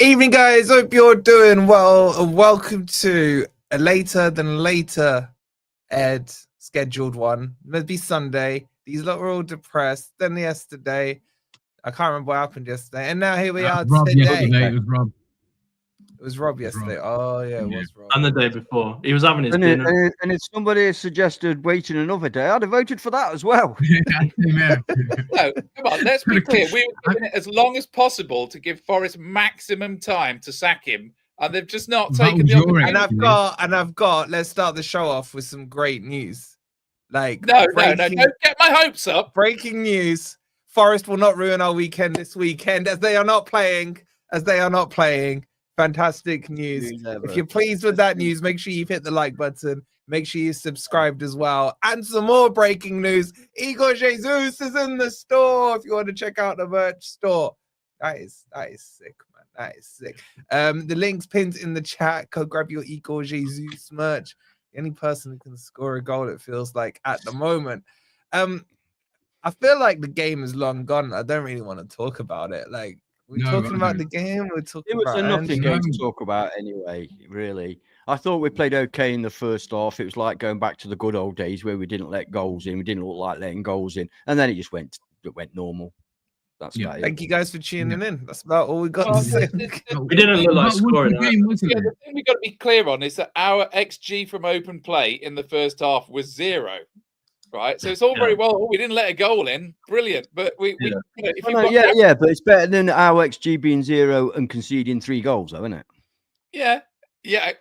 Evening, guys. Hope you're doing well, and welcome to a later than later Ed scheduled one. Maybe Sunday. These lot were all depressed. Then yesterday, I can't remember what happened yesterday, and now here we are Rob today. Yesterday. It was Rob. It was Rob yesterday. Oh yeah, it was Rob. And the day before, he was having his dinner. And if somebody suggested waiting another day, I'd have voted for that as well. Yeah. No, come on, let's be clear. We were giving it as long as possible to give Forrest maximum time to sack him, and they've just not taken the opportunity. And I've got. Let's start the show off with some great news. Like no, don't get my hopes up. Breaking news: Forrest will not ruin our weekend this weekend, as they are not playing. Fantastic news. If you're pleased with that news, make sure you've hit the like button. Make sure you subscribed as well. And some more breaking news. Igor Jesus is in the store if you want to check out the merch store. That is sick, man. That is sick. The link's pinned in the chat. Go grab your Igor Jesus merch. Any person who can score a goal, it feels like, at the moment. I feel like the game is long gone. I don't really want to talk about it. Like, we're talking about the game. We're talking about it was a nothing game to talk about anyway, really. I thought we played okay in the first half. It was like going back to the good old days where we didn't let goals in. We didn't look like letting goals in. And then it just went normal. That's about it. Thank you guys for tuning in. That's about all we got to say. We didn't look like scoring. The thing we've got to be clear on is that our XG from open play in the first half was 0. Right, so it's all very well. We didn't let a goal in, brilliant. But but it's better than our XG being 0 and conceding 3 goals, though, isn't it? Yeah,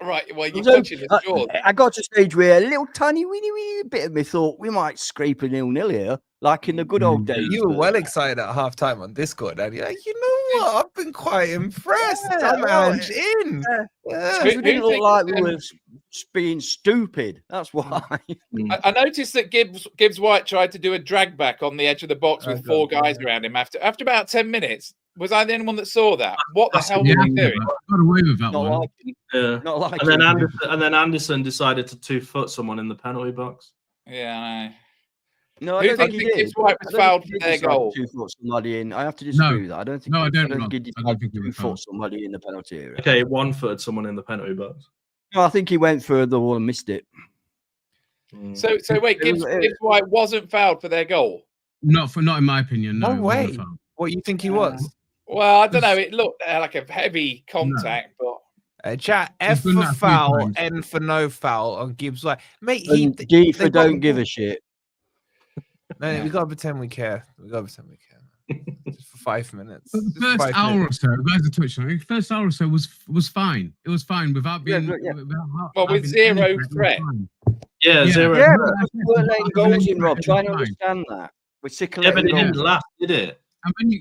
right. Well, you're watching the short. I got to a stage where a little tiny weeny bit of me thought we might scrape a 0-0 here, like in the good old days. You were well excited at half time on Discord, and you're like, you know what? I've been quite impressed. I'm Ange in. We didn't look like we were being stupid. That's why. I noticed that Gibbs White tried to do a drag back on the edge of the box with 4 guys around him after about 10 minutes. Was I the only one that saw that? What the hell were we doing? Got away with that one. Not like and then Anderson decided to 2-foot someone in the penalty box. Yeah. No, I don't think he did. Gibbs White was fouled for their goal. 2-foot somebody in. I have to disagree with that. I don't think. No, I don't think he did 2-foot somebody in the penalty area. Okay, 1-footed someone in the penalty box. No, I think he went for the wall and missed it. So wait, Gibbs White wasn't fouled for their goal? Not in my opinion. No way. What you think he was? Well, I don't know. It looked like a heavy contact, but chat F for foul, N for no foul on Gibbs White. Mate, D for don't give a shit. No, we gotta pretend we care. Just for 5 minutes. The first hour or so, guys are touching on it. First hour or so was fine. It was fine without being. With 0 threat. Yeah, 0. Yeah, but we weren't letting goals in, Rob. Trying to understand that. We're sick of letting but it goals. didn't last, did it?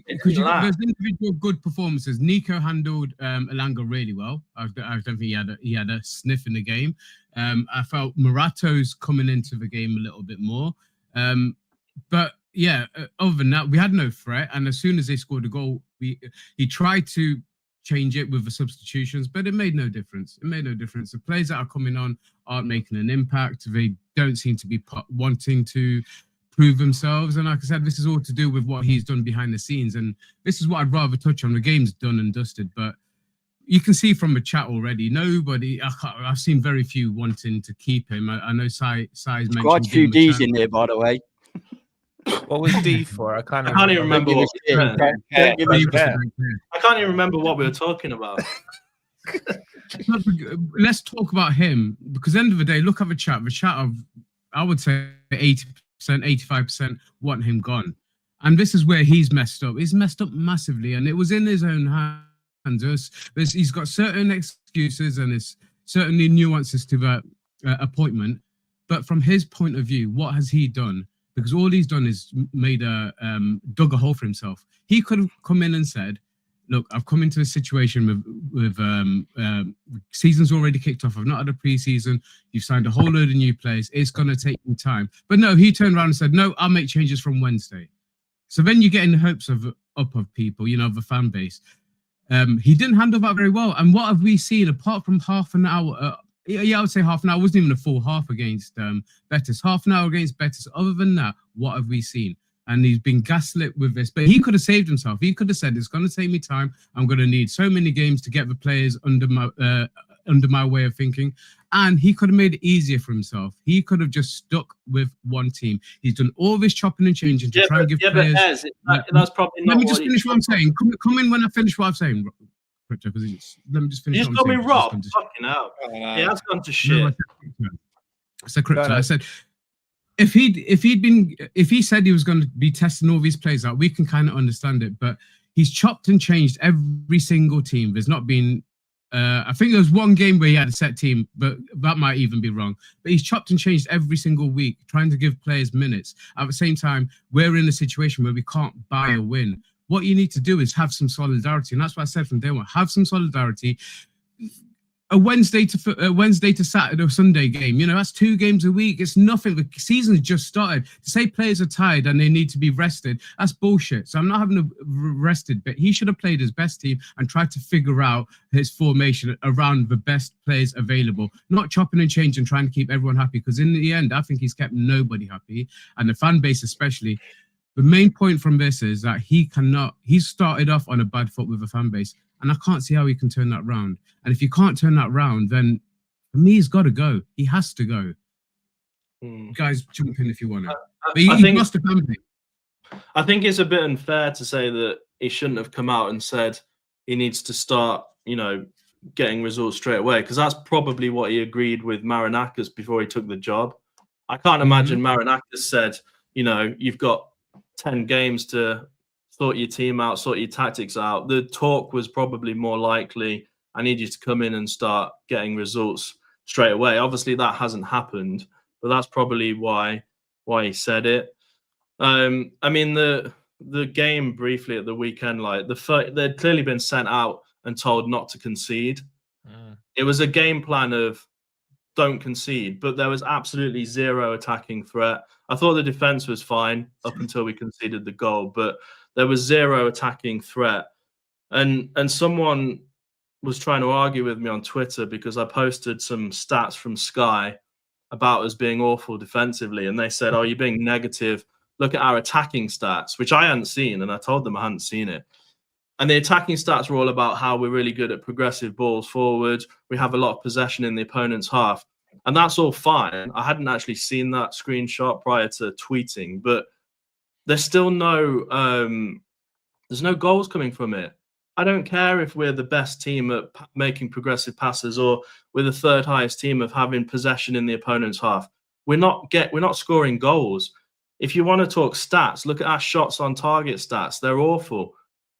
Because there's individual good performances. Nico handled Elanga really well. I don't think he had a sniff in the game. I felt Morato's coming into the game a little bit more. But yeah, other than that, we had no threat. And as soon as they scored a goal, he tried to change it with the substitutions, but it made no difference. The players that are coming on aren't making an impact. They don't seem to be wanting to prove themselves. And like I said, this is all to do with what he's done behind the scenes. And this is what I'd rather touch on. The game's done and dusted, but you can see from the chat already, I've seen very few wanting to keep him. I know Si's mentioned quite a few D's in there, by the way. What was D for? I can't even remember what we were I can't even remember what we were talking about. Let's talk about him, because at the end of the day, look at the chat. The chat of, I would say 80%, 85% want him gone. And this is where he's messed up. He's messed up massively, and it was in his own hands. He's got certain excuses and there's certainly nuances to that appointment. But from his point of view, what has he done? Because all he's done is dug a hole for himself. He could have come in and said, look, I've come into a situation with season's already kicked off. I've not had a preseason. You've signed a whole load of new players. It's going to take me time. But no, he turned around and said, no, I'll make changes from Wednesday. So then you get in the hopes of people, the fan base. He didn't handle that very well. And what have we seen apart from half an hour? I would say half an hour. It wasn't even a full half against Betis. Half an hour against Betis. Other than that, what have we seen? and he's been gaslit with this. But he could have saved himself. He could have said, "It's going to take me time. I'm going to need so many games to get the players under my way of thinking." And he could have made it easier for himself. He could have just stuck with one team. He's done all this chopping and changing to try and give players. But that's probably not. Let me just finish what I'm saying. Come in when I finish what I'm saying. Let me just finish. You just got me robbed. Fucking hell. He has gone to shit. So crypto. I said, if he said he was going to be testing all these plays out, we can kind of understand it. But he's chopped and changed every single team. There's not been. I think there was one game where he had a set team, but that might even be wrong. But he's chopped and changed every single week, trying to give players minutes. At the same time, we're in a situation where we can't buy a win. What you need to do is have some solidarity, and that's what I said from day one. Have some solidarity. A Wednesday to Saturday or Sunday game, that's 2 games a week. It's nothing. The season's just started. To say players are tired and they need to be rested, that's bullshit. So I'm not having to rested, but he should have played his best team and tried to figure out his formation around the best players available, not chopping and changing, trying to keep everyone happy. Because in the end, I think he's kept nobody happy, and the fan base especially. The main point from this is that he started off on a bad foot with the fan base, and I can't see how he can turn that round. And if you can't turn that round, then for me, he's got to go. He has to go. Guys, jump in if you want to. But he must have done it. I think it's a bit unfair to say that he shouldn't have come out and said he needs to start, getting results straight away, because that's probably what he agreed with Marinakis before he took the job. I can't imagine Marinakis said, you've got 10 games to sort your team out, sort your tactics out. The talk was probably more likely, I need you to come in and start getting results straight away. Obviously, that hasn't happened, but that's probably why he said it. I mean, the game briefly at the weekend, they'd clearly been sent out and told not to concede. It was a game plan of don't concede, but there was absolutely zero attacking threat. I thought the defense was fine up until we conceded the goal, but there was zero attacking threat. And someone was trying to argue with me on Twitter because I posted some stats from Sky about us being awful defensively. And they said, "Oh, you're being negative. Look at our attacking stats," which I hadn't seen. And I told them I hadn't seen it. And the attacking stats were all about how we're really good at progressive balls forward. We have a lot of possession in the opponent's half. And that's all fine. I hadn't actually seen that screenshot prior to tweeting, but there's still there's no goals coming from it. I don't care if we're the best team at making progressive passes or we're the third highest team of having possession in the opponent's half. We're not scoring goals. If you want to talk stats, look at our shots on target stats. They're awful.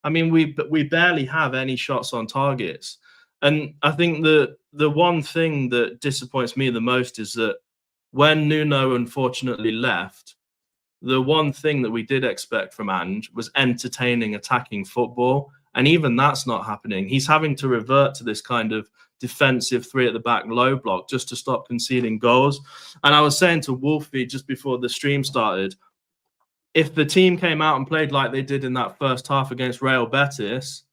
I mean, we barely have any shots on targets. And I think the one thing that disappoints me the most is that when Nuno unfortunately left, the one thing that we did expect from Ange was entertaining attacking football. And even that's not happening. He's having to revert to this kind of defensive 3 at the back low block just to stop conceding goals. And I was saying to Wolfie just before the stream started, if the team came out and played like they did in that first half against Real Betis,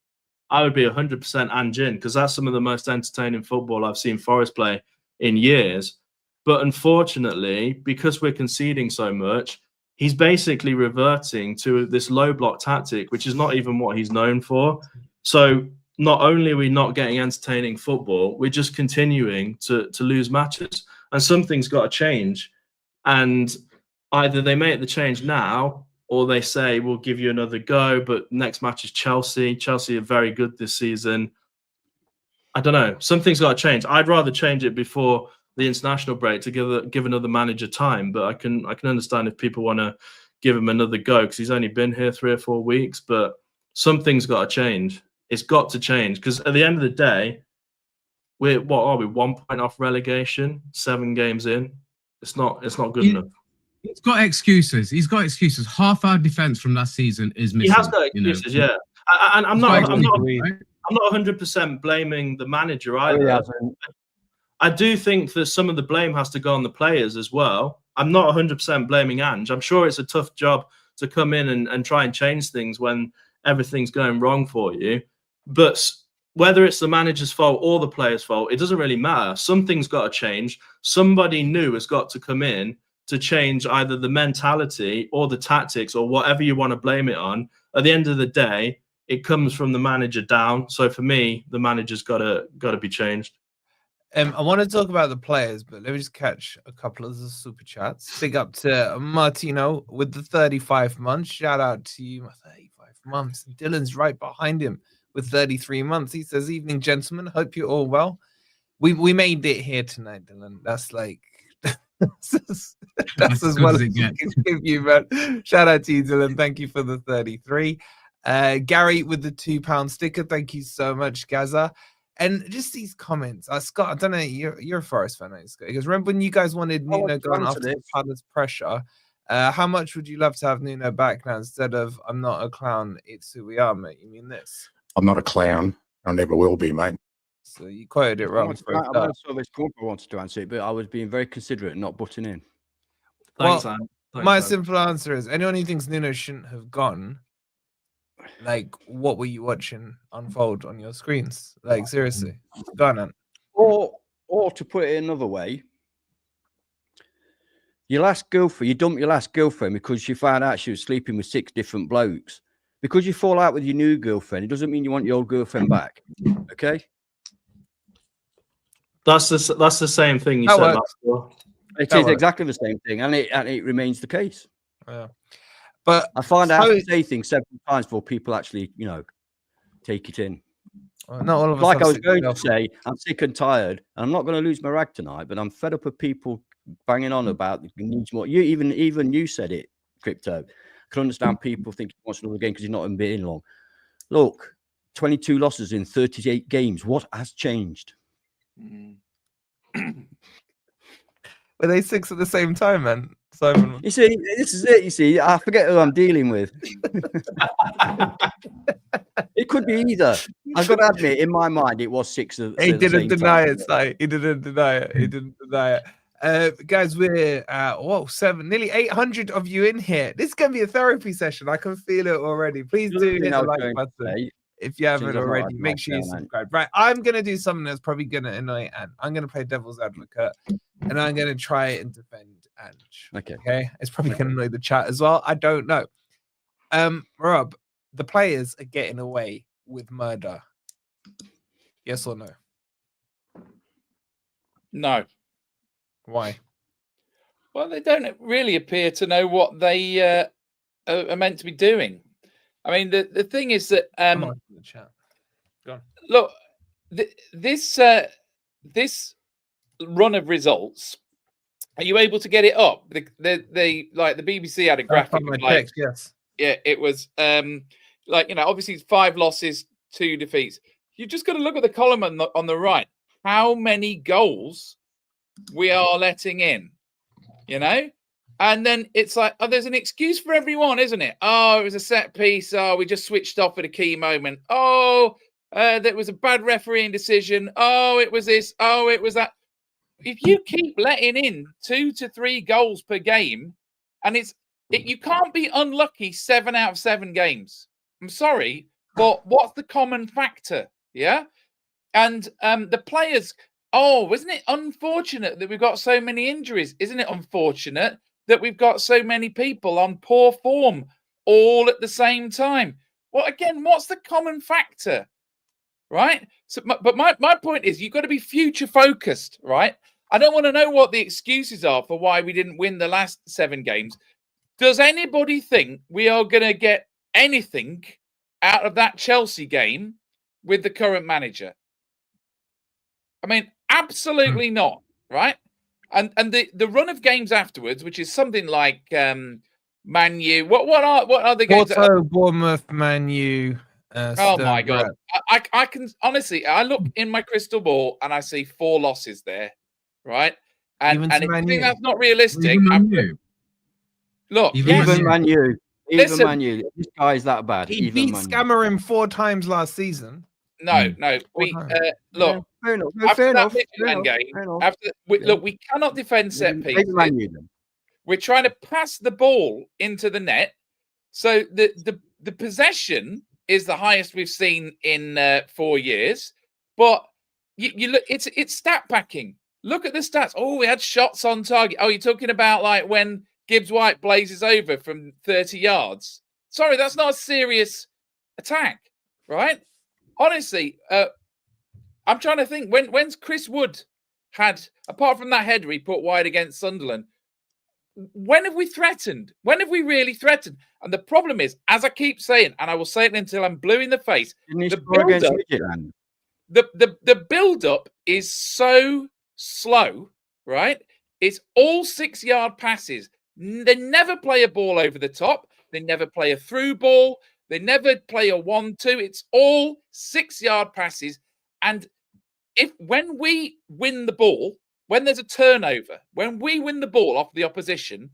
I would be 100% Ange in, because that's some of the most entertaining football I've seen Forest play in years. But unfortunately, because we're conceding so much, he's basically reverting to this low block tactic, which is not even what he's known for. So not only are we not getting entertaining football, we're just continuing to lose matches. And something's got to change. And either they make the change now, or they say, we'll give you another go, but next match is Chelsea. Chelsea are very good this season. I don't know. Something's got to change. I'd rather change it before the international break to give another manager time, but I can understand if people want to give him another go because he's only been here 3 or 4 weeks. But something's got to change. It's got to change, because at the end of the day, we're 1 point off relegation, 7 games in. It's not good enough. He's got excuses. Half our defense from last season is missing. He has got excuses, yeah. And I'm not 100% blaming the manager either. I do think that some of the blame has to go on the players as well. I'm not 100% blaming Ange. I'm sure it's a tough job to come in and try and change things when everything's going wrong for you. But whether it's the manager's fault or the player's fault, it doesn't really matter. Something's got to change. Somebody new has got to come in to change either the mentality or the tactics or whatever you want to blame it on. At the end of the day, it comes from the manager down. So for me, the manager's got to be changed. I want to talk about the players, but let me just catch a couple of the super chats. Big up to Martino with the 35 months. Shout out to you, 35 months. Dylan's right behind him with 33 months. He says, "Evening, gentlemen. Hope you're all well." We made it here tonight, Dylan. That's like that's as well as it can give you, man. Shout out to you, Dylan. Thank you for the 33. Gary with the £2 sticker. Thank you so much, Gaza. And just these comments. Scott, I don't know, you're a Forest fan, right, Scott? Because remember when you guys wanted Nuno gone after the Palace pressure? How much would you love to have Nuno back now instead of "I'm not a clown, it's who we are," mate? You mean this? I'm not a clown. I never will be, mate. So you quoted it wrong. I wanted to answer it, but I was being very considerate and not butting in. Thanks, well, Anne. My simple answer is anyone who thinks Nuno shouldn't have gone, like, what were you watching unfold on your screens? Like, seriously, go on, Ant. Or to put it another way, you dumped your last girlfriend because you found out she was sleeping with 6 different blokes. Because you fall out with your new girlfriend, it doesn't mean you want your old girlfriend back. Okay? That's the same thing you said last year. It is exactly the same thing, and it remains the case. Yeah. But I find out to say things several times before people actually, take it in. Not all of us. Like I was going to say, I'm sick and tired, and I'm not going to lose my rag tonight, but I'm fed up of people banging on about needs more. Even you said it, Crypto. I can understand people thinking he wants another game because he's not been in long. Look, 22 losses in 38 games. What has changed? Were they 6 at the same time, man? Simon. You see, this is it. You see, I forget who I'm dealing with. It could be either. I've got to admit, in my mind, it was 6 of He didn't deny it, Si. He didn't deny it. He didn't deny it. Guys, we're nearly 800 of you in here. This is going to be a therapy session. I can feel it already. Please do hit the like button. If you haven't already, make sure you subscribe. Right, I'm going to do something that's probably going to annoy Anne. I'm going to play devil's advocate, and I'm going to try and defend Ange. Okay? It's probably going to annoy the chat as well. I don't know. Rob, the players are getting away with murder. Yes or no? No. Why? Well, they don't really appear to know what they are meant to be doing. I mean, the thing is that look, this run of results, are you able to get it up? They like the BBC had a graphic. Yes. Yeah, it was obviously 5 losses, 2 defeats. You just got to look at the column on the right. How many goals we are letting in, And then it's like, there's an excuse for everyone, isn't it? Oh, it was a set piece. Oh, we just switched off at a key moment. Oh, that was a bad refereeing decision. Oh, it was this. Oh, it was that. If you keep letting in 2 to 3 goals per game, and you can't be unlucky 7 out of 7 games. I'm sorry, but what's the common factor? Yeah. And the players, isn't it unfortunate that we've got so many injuries? Isn't it unfortunate that we've got so many people on poor form all at the same time? Well, again, what's the common factor, right? So, but my point is, you've got to be future focused, right? I don't want to know what the excuses are for why we didn't win the last 7 games. Does anybody think we are going to get anything out of that Chelsea game with the current manager? I mean, absolutely not, right? And the run of games afterwards, which is something like Man U. What are the games? Bournemouth, Man U. Oh my God! I can honestly, I look in my crystal ball and I see 4 losses there, right? And if you think that's not realistic, look, even Man U. Even Man U. This guy's that bad. He beat Scammering 4 times last season. No. We look. After that Midland game, we cannot defend set pieces. We're trying to pass the ball into the net, so the possession is the highest we've seen in 4 years. But you look, it's stat packing. Look at the stats. Oh, we had shots on target. Oh, you're talking about like when Gibbs White blazes over from 30 yards. Sorry, that's not a serious attack, right? Honestly, I'm trying to think. When's Chris Wood had, apart from that header he put wide against Sunderland, when have we threatened? When have we really threatened? And the problem is, as I keep saying, and I will say it until I'm blue in the face, the build-up is so slow, right? It's all 6-yard passes. They never play a ball over the top. They never play a through ball. They never play a 1-2. It's all 6-yard passes. And when we win the ball, when there's a turnover, when we win the ball off the opposition,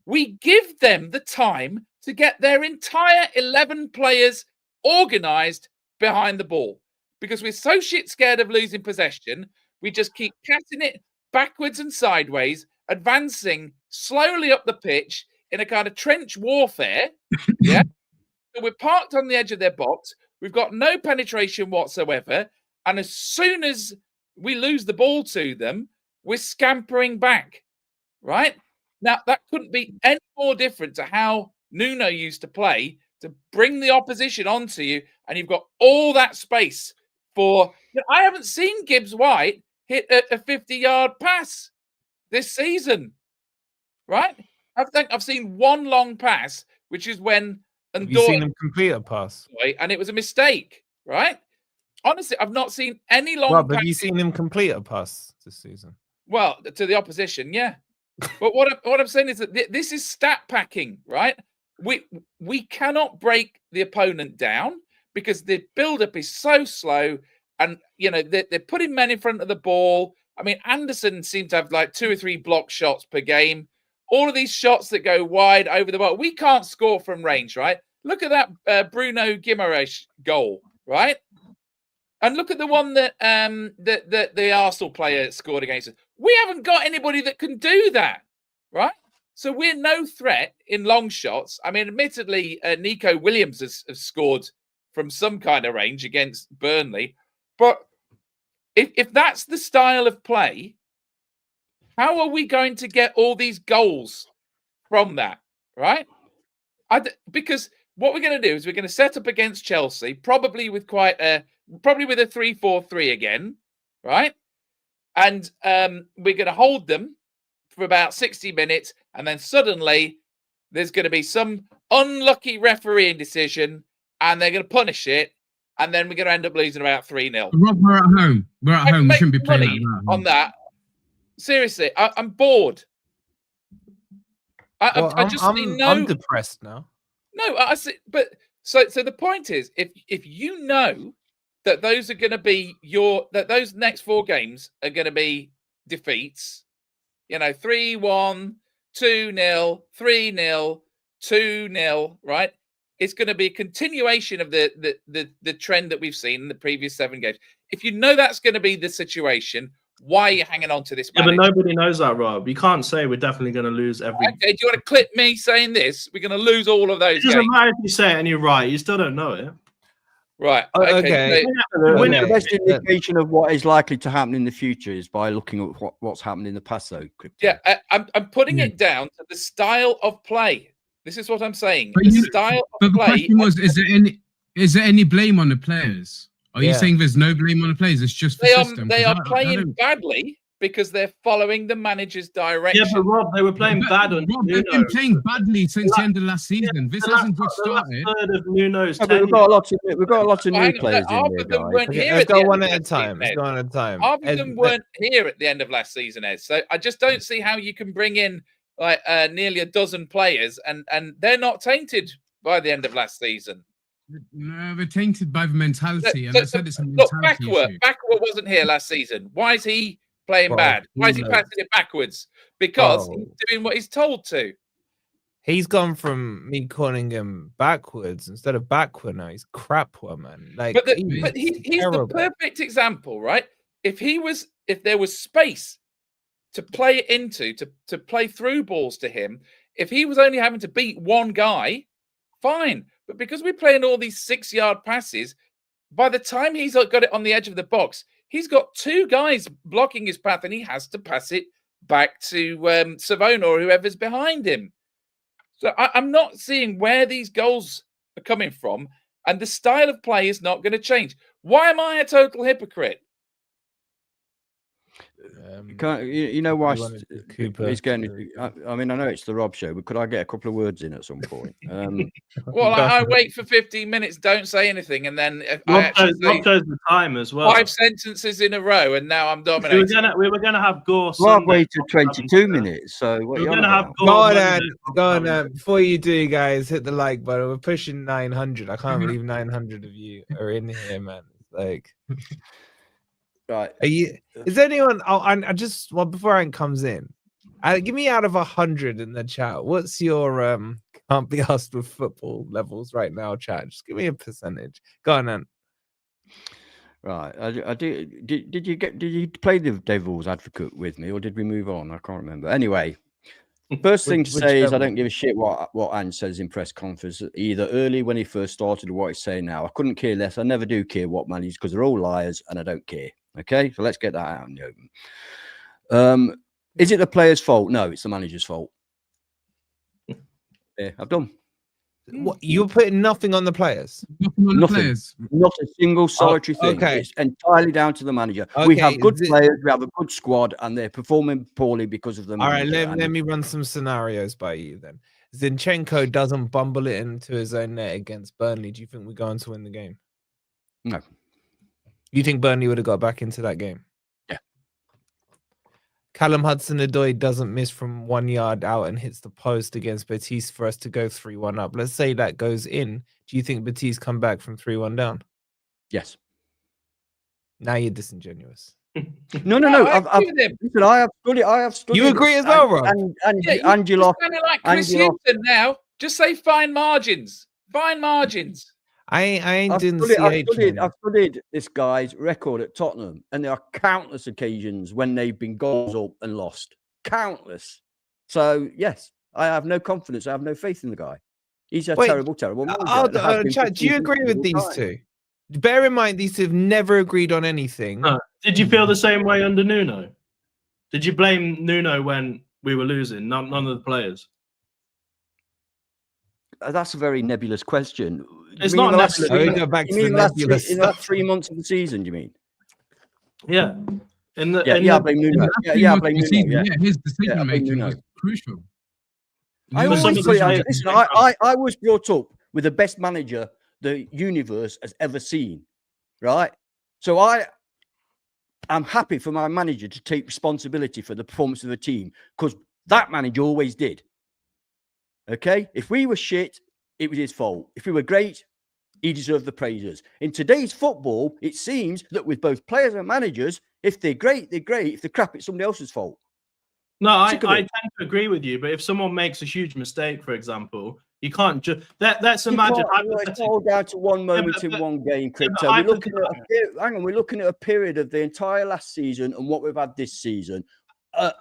we give them the time to get their entire 11 players organised behind the ball. Because we're so shit scared of losing possession, we just keep passing it backwards and sideways, advancing slowly up the pitch in a kind of trench warfare. Yeah. So we're parked on the edge of their box. We've got no penetration whatsoever. And as soon as we lose the ball to them, we're scampering back. Right? Now, that couldn't be any more different to how Nuno used to play, to bring the opposition onto you, and you've got all that space for... I haven't seen Gibbs White hit a 50-yard pass this season. Right? I think I've seen one long pass, which is when Ndoye, have you seen him complete a pass? And it was a mistake, right? Honestly, I've not seen any long. Well, but have you seen him complete a pass this season? Well, to the opposition, yeah. But what I'm saying is that this is stat packing, right? We cannot break the opponent down because the build-up is so slow, and they're putting men in front of the ball. I mean, Anderson seems to have like 2 or 3 block shots per game. All of these shots that go wide over the ball. We can't score from range, right? Look at that Bruno Guimarães goal, right? And look at the one that the Arsenal player scored against us. We haven't got anybody that can do that, right? So we're no threat in long shots. I mean, admittedly, Nico Williams has scored from some kind of range against Burnley. But if that's the style of play, how are we going to get all these goals from that, right? Because what we're going to do is we're going to set up against Chelsea, probably with a 3-4-3 again, right? And we're going to hold them for about 60 minutes, and then suddenly there's going to be some unlucky refereeing decision, and they're going to punish it, and then we're going to end up losing about 3-0. We're at home. We're at home. We shouldn't be playing like that. On that. Seriously, I'm bored. I'm depressed now. No, I see. But so the point is, if you know that those are going to be those next 4 games are going to be defeats, 3-1, 2-0, 3-0, 2-0, right? It's going to be a continuation of the trend that we've seen in the previous 7 games. If you know that's going to be the situation, why are you hanging on to this manager? Yeah, but nobody knows that, Rob. You can't say we're definitely going to lose every... Okay, do you want to clip me saying this? We're going to lose all of those games. It doesn't matter if you say it and you're right. You still don't know it. Right. Okay. The best indication of what is likely to happen in the future is by looking at what's happened in the past, though. Yeah, I'm putting it down to the style of play. This is what I'm saying. The style of play... The question was, is there any blame on the players? Are you saying there's no blame on the players? It's just the system? They are playing badly because they're following the manager's direction. Yeah, but Rob, they were playing bad on Nuno. They've been playing badly since the end of last season. This hasn't just started. We've got a lot of new players in there, Let's go one at a time. Half of them weren't here at the end of last season, Ed. So I just don't see how you can bring in like nearly a dozen players and they're not tainted by the end of last season. No, they're tainted by the mentality. And I said it's a mentality issue. Backward wasn't here last season. Why is he playing bad? Why is he passing it backwards? Because he's doing what he's told to. He's gone from me calling him backwards instead of backward now. He's crap one, man. Like, but he's the perfect example, right? If there was space to play it into, to play through balls to him, if he was only having to beat one guy, fine. But because we're playing all these 6-yard passes, by the time he's got it on the edge of the box, He's got two guys blocking his path, and he has to pass it back to Savona or whoever's behind him. So I'm not seeing where these goals are coming from, and the style of play is not going to change. Why am I a total hypocrite? You know why Cooper. he's going? I mean, I know it's the Rob show, but could I get a couple of words in at some point? Well, I wait for 15 minutes, don't say anything, and then Rob chose the time as well. 5 sentences in a row, and now I'm dominating. We were gonna have GOR. Well, I've waited 22 minutes, so what we're you gonna have GOR. Go on, before you do, guys, hit the like button. We're pushing 900. I can't believe 900 of you are in here, man. Like. Right. Is anyone? I just before Ant comes in, give me out of 100 in the chat. What's your can't be asked with football levels right now, chat? Just give me a percentage. Go on, Ant. Right. I do. Did you play the devil's advocate with me, or did we move on? I can't remember. Anyway, first thing to say is I don't give a shit what Ange says in press conference, either early when he first started or what he's saying now. I couldn't care less. I never do care what managers, because they're all liars, and I don't care. Okay, so let's get that out in the open. Is it the player's fault? No, it's the manager's fault. Yeah, I've done. What, you're putting nothing on the players? Nothing. Not a single solitary thing. Okay. It's entirely down to the manager. Okay, we have good players, we have a good squad, and they're performing poorly because of the manager. All right, let me run some scenarios by you then. Zinchenko doesn't bumble it into his own net against Burnley. Do you think we're going to win the game? No. You think Burnley would have got back into that game? Yeah. Callum Hudson-Ndoye doesn't miss from 1 yard out and hits the post against Betis for us to go 3-1 up. Let's say that goes in. Do you think Betis come back from 3-1 down? Yes. Now you're disingenuous. No. I have studied. You agree as well, Rob? Angela, kind of like Chris Houston now. Just say fine margins. Fine margins. I ain't doing the I've studied this guy's record at Tottenham, and there are countless occasions when they've been goals up and lost. Countless. So, yes, I have no confidence. I have no faith in the guy. He's a terrible manager. Chad, do you agree with these two? Bear in mind, these two have never agreed on anything. Did you feel the same way under Nuno? Did you blame Nuno when we were losing? None of the players. That's a very nebulous question. It's not nebulous. Go back to the nebulous. In the last 3 months of the season, do you mean? Yeah. I blame Nuno. I blame Nuno. Yeah, his decision making was crucial. I was brought up with the best manager the universe has ever seen, right? So I'm happy for my manager to take responsibility for the performance of the team, because that manager always did. Okay? If we were shit, it was his fault. If we were great, he deserved the praises. In today's football, it seems that with both players and managers, if they're great, they're great. If they're crap, it's somebody else's fault. No, I tend to agree with you. But if someone makes a huge mistake, for example, you can't just... Let's imagine... It's all down to one moment in one game, Crypto. We're looking at a period of the entire last season and what we've had this season.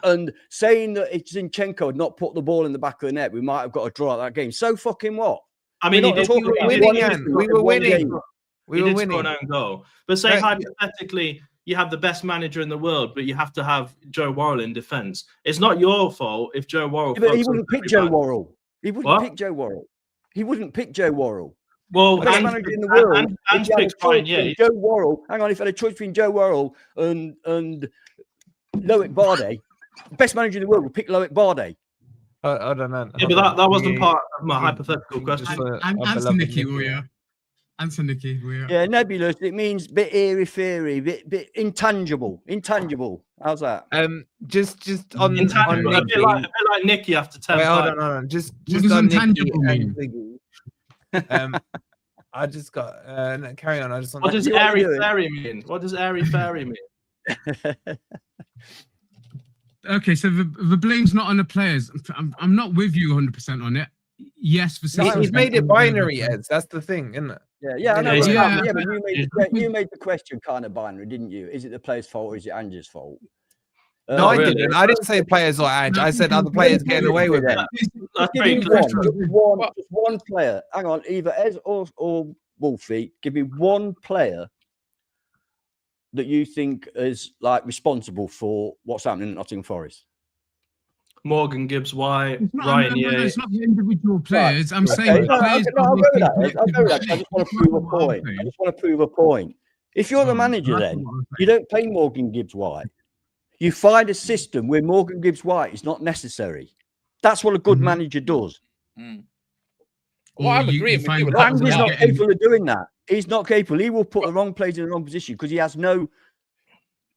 And saying that if Zinchenko had not put the ball in the back of the net, we might have got a draw at that game. So fucking what? I mean, we were winning. We were winning. An own goal. But say hypothetically, you have the best manager in the world, but you have to have Joe Worrell in defence. It's not your fault if Joe Worrell... Yeah, but he wouldn't pick Joe Worrell. He wouldn't pick Joe Worrell. He wouldn't pick Joe Worrell. Well, best manager in the world. Joe Worrell. Hang on, if I had a choice between Joe Worrell and Loic Bardet, the best manager in the world would pick Loic Bardet. I don't know. Yeah, but that wasn't part of my hypothetical question. Answer Nicky, will you? Answer Nicky, will you? Yeah, nebulous. It means bit airy-fairy, bit intangible. Intangible. How's that? Just on Nicky. A bit like Nicky after 10. Wait, hold on. Just on intangible mean? I just got carry on. What does airy-fairy mean? What does airy-fairy mean? Okay, so the blame's not on the players. I'm not with you 100% on it. Yes, for he's made it binary, Ed. That's the thing, isn't it? Yeah, I know. But you made the question kind of binary, didn't you? Is it the player's fault or is it Ange's fault? No, I didn't. I didn't say players or Ange. I said other players getting away with it. Just one player. Hang on, either Ez or Wolfie. Give me one player that you think is like responsible for what's happening at Nottingham Forest? Morgan Gibbs-White, It's not, Ryan no, Yates. it's not the individual players. I'm saying Okay, the no, players. I'll go with that. are I'll go with that. I just want to prove a That's what I'm point. I saying. just want to prove a point. If you're the manager, That's then what I'm you saying. don't play Morgan Gibbs-White. You find a system where Morgan Gibbs-White is not necessary. That's what a good manager does. Mm. Or Well, I'm you agreeing with find you a the lot. And players he's not getting- capable of doing that. He's not capable. He will put the wrong players in the wrong position because he has no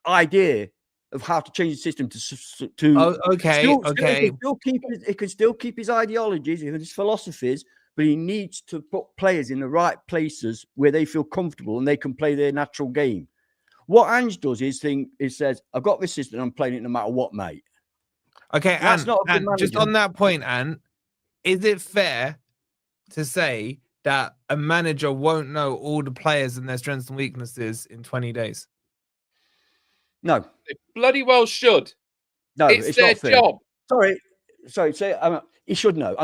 idea of how to change the system to Oh, okay, still, okay. he can still keep his ideologies and his philosophies, but he needs to put players in the right places where they feel comfortable and they can play their natural game. What Ange does is says, I've got this system, I'm playing it no matter what, mate. Okay, That's and, not a good just manager. on that point, Ant, is it fair to say that a manager won't know all the players and their strengths and weaknesses in 20 days? No, They bloody well should. no, It's not their fair. job. Sorry. Say, he should know.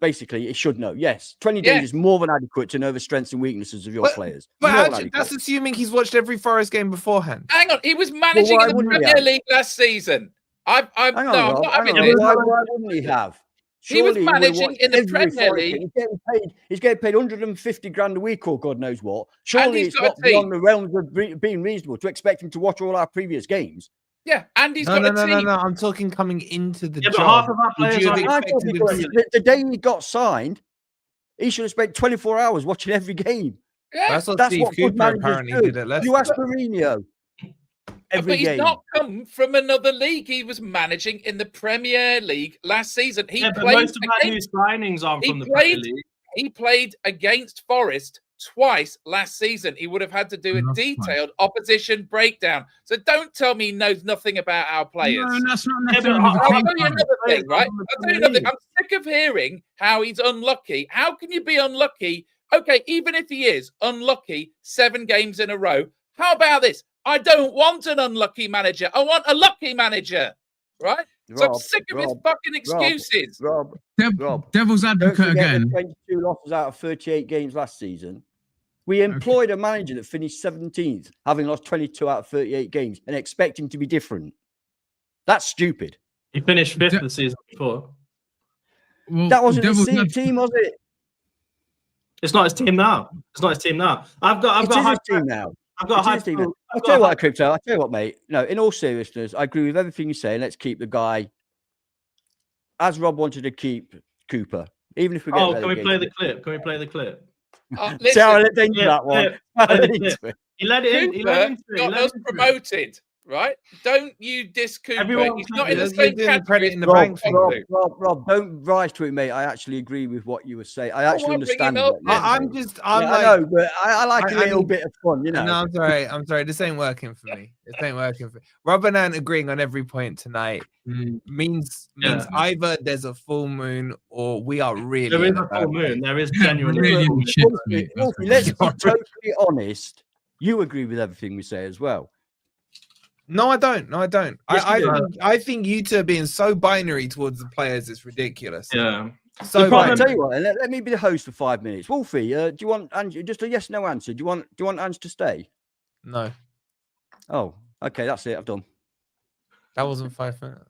Basically, he should know. Yes, 20 Yeah. days is more than adequate to know the strengths and weaknesses of your players. But More than actually, adequate. that's assuming he's watched every Forest game beforehand. Hang on, he was managing why in the wouldn't he Premier have? League last season. I'm Hang not on, having Rob. it. Why wouldn't he have? He was Surely would have managing watched in the every Premier Forest League. game. He's getting paid 150 grand a week or God knows what. Surely he's it's got a not beyond team. the realms of being reasonable to expect him to watch all our previous games. Yeah, and he's No, got a team. no. I'm talking coming into the Yeah, but job. half of our Would players you have are- I thought expected him to- the day he got signed, he should have spent 24 hours watching every game. Yeah, That's what That's Steve what good Cooper managers apparently do. did at Leicester. You ask Mourinho. Every but he's game. not come from another league. He was managing in the Premier League last season. He Yeah, but played most of our new against, signings aren't he from the Premier played- League. he played against Forest twice last season. He would have had to do a Enough detailed opposition breakdown. So don't tell me he knows nothing about our players. No, that's not Yeah, but necessarily the I'll case. tell you man. another thing, right? From the I'll tell you Premier another thing. League. I'm sick of hearing how he's unlucky. How can you be unlucky? Okay, even if he is unlucky 7 games in a row, how about this? I don't want an unlucky manager. I want a lucky manager, right? So I'm sick of his fucking excuses. Rob, Devil's don't advocate forget the again. 22 losses out of 38 games last season. We employed a manager that finished 17th, having lost 22 out of 38 games, and expect him to be different. That's stupid. He finished 5th the season before. Well, That wasn't his Devil's team, was it? It's not his team now. It's not his team now. I've got It is high his team now. I've got It is high his team now. I'll tell you what, Crypto. I'll tell you what, mate. No, in all seriousness, I agree with everything you say. Let's keep the guy, as Rob wanted to keep Cooper, even if we get Oh, can we play the relegated. clip? Can we play the clip? See how I Listen, let into Yeah, that one. yeah. I let Play the into clip. it. He let it in. He let Cooper into it. He got let us into it. promoted, right? Don't you diss Cooper. Everyone He's can not do in the this. You're same doing the category. credit in the as bank thing. Rob, don't rise to it, mate. I actually agree with what you were saying. I actually I'll bring understand him what up you're then. I'm saying. just, I like, know, but I like a I little need- bit of fun, you know. No, I'm sorry. This ain't working for me. This ain't working for me. Rob and Ant agreeing on every point tonight means Yeah. either there's a full moon or we are really. There is in a bad full place. moon. There is genuine. Really full moon. shit, mate. That's Wolfie, what let's it be is. totally honest. You agree with everything we say as well. No, I don't. Yes, you do. I think you two are being so binary towards the players. It's ridiculous. Yeah. So The problem- I'll binary. tell you what, let me be the host for 5 minutes. Wolfie, do you want Ange, just a yes no answer? Do you want Ange to stay? No, Oh, okay, that's it. I've done. that wasn't 5 minutes.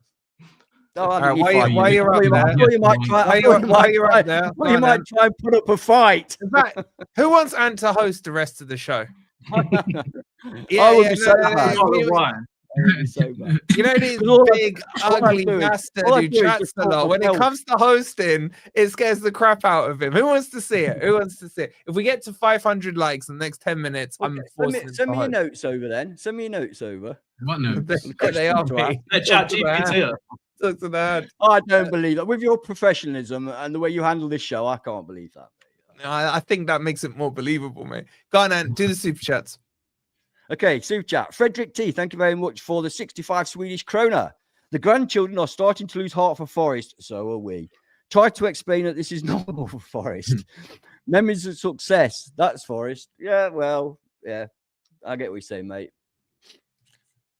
Oh, All I right, didn't need why 5 you- why minutes. you're I thought up you might- there? I thought you might try. Why I you're- thought you why might you're try- up there? I thought Go you on, might then. try and put up a fight. In fact, who wants Ant to host the rest of the show? I would be so bad. Oh, Ryan. I would be so bad. You know this All I- big all I ugly do is- bastard all I who do is chats just a talk lot. When it myself. comes to hosting, it scares the crap out of him. Who wants to see it? Who wants to see it? If we get to 500 likes in the next 10 minutes, I'm Okay, forcing him send to me your host. notes over then. Send me your notes over. What no? They are to ask. me. Let ChatGPT up. Talk to the hand. I don't believe that. With your professionalism and the way you handle this show, I can't believe that. I think that makes it more believable, mate. Go on, Ant. Do the super chats. Okay, super chat. Frederick T, thank you very much for the 65 Swedish krona. The grandchildren are starting to lose heart for Forest, so are we. Try to explain that this is normal for Forest. Memories of success, that's Forest. Yeah, well, yeah, I get what you're saying, mate.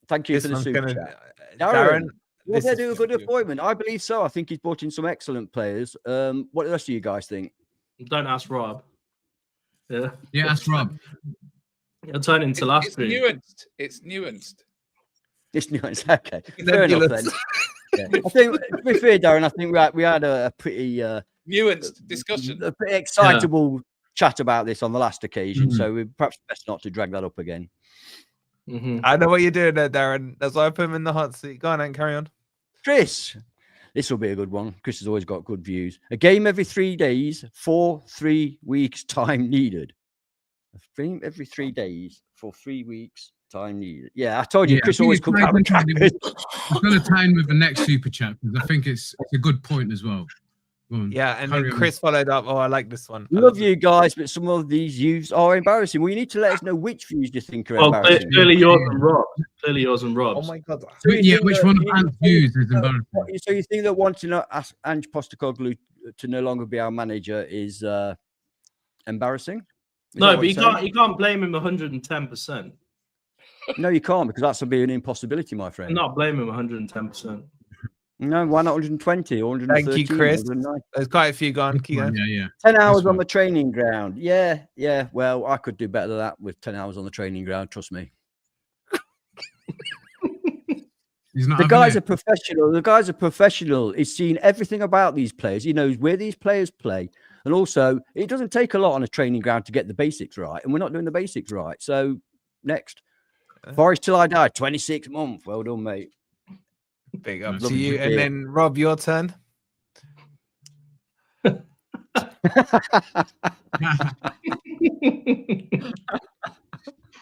Thank you This for the one's super gonna- chat. Darren, Will this they is do a good for you. appointment? I believe so. I think he's brought in some excellent players. What do the rest of you guys think? Don't ask Rob. Yeah. Yeah, that's Rob. It'll turn into last It's screen. nuanced. It's nuanced. It's nuanced. Okay, fair enough then. Yeah. I think, to be fair, Darren, I think we had a pretty Nuanced discussion. a pretty excitable chat about this on the last occasion. Mhm. So we perhaps best not to drag that up again. I know what you're doing there, Darren. That's why I put him in the hot seat. Go on and carry on. Chris, this will be a good one. Chris has always got good views. A game every 3 days for 3 weeks time needed. A game every 3 days for 3 weeks time needed. Yeah, I told you, Yeah, Chris I think always it's comes quite out with interesting. trackers. I'm going to tie in with the next super chat because I think it's a good point as well. Go on, Yeah, and carry then on. Chris followed up. Oh, I like this one. I Love it. you guys, but some of these views are embarrassing. Well, you need to let us know which views you think are Well, embarrassing. clearly yours and Rob. Clearly yours and Rob's. Oh my god. So you Yeah, think which that- one of you- Ant's views is embarrassing? So you think that wanting to ask Ange Postecoglou to no longer be our manager is embarrassing? Is No, that but what you you're saying? can't blame him 110%. No, you can't, because that's be an impossibility, my I'm friend. not blame him 110%. No, why not 120 or 130? Thank you, Chris. 190? There's quite a few gone. Keep going. Yeah. 10 hours That's on fine. the training ground. Yeah. Well, I could do better than that with 10 hours on the training ground. Trust me. He's not The having guy's it. a professional. The guy's a professional. He's seen everything about these players. He knows where these players play. And also, it doesn't take a lot on a training ground to get the basics right. And we're not doing the basics right. So, next. Forest till I die, 26 months. Well done, mate. Big up Love to you, you. And dear. then Rob, your turn.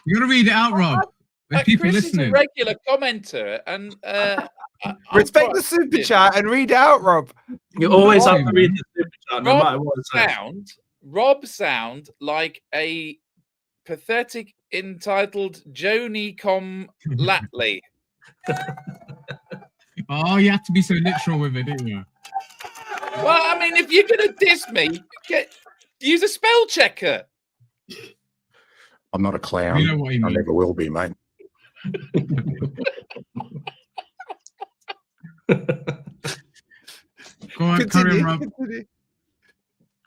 You gotta read it out, Rob. There's people Chris listening. is a regular commenter, and I'm Respect quite the super offended. chat and read it out, Rob. You always have Rob- to read the super chat, no matter what it says. Rob sound like a pathetic, entitled Joni Com Latley. Oh, you have to be so literal with it, didn't you? Well, I mean, if you're gonna diss me, use a spell checker. I'm not a clown. You know what you I mean. never will be, mate. Go on, carry on, Continue. Rob. Continue.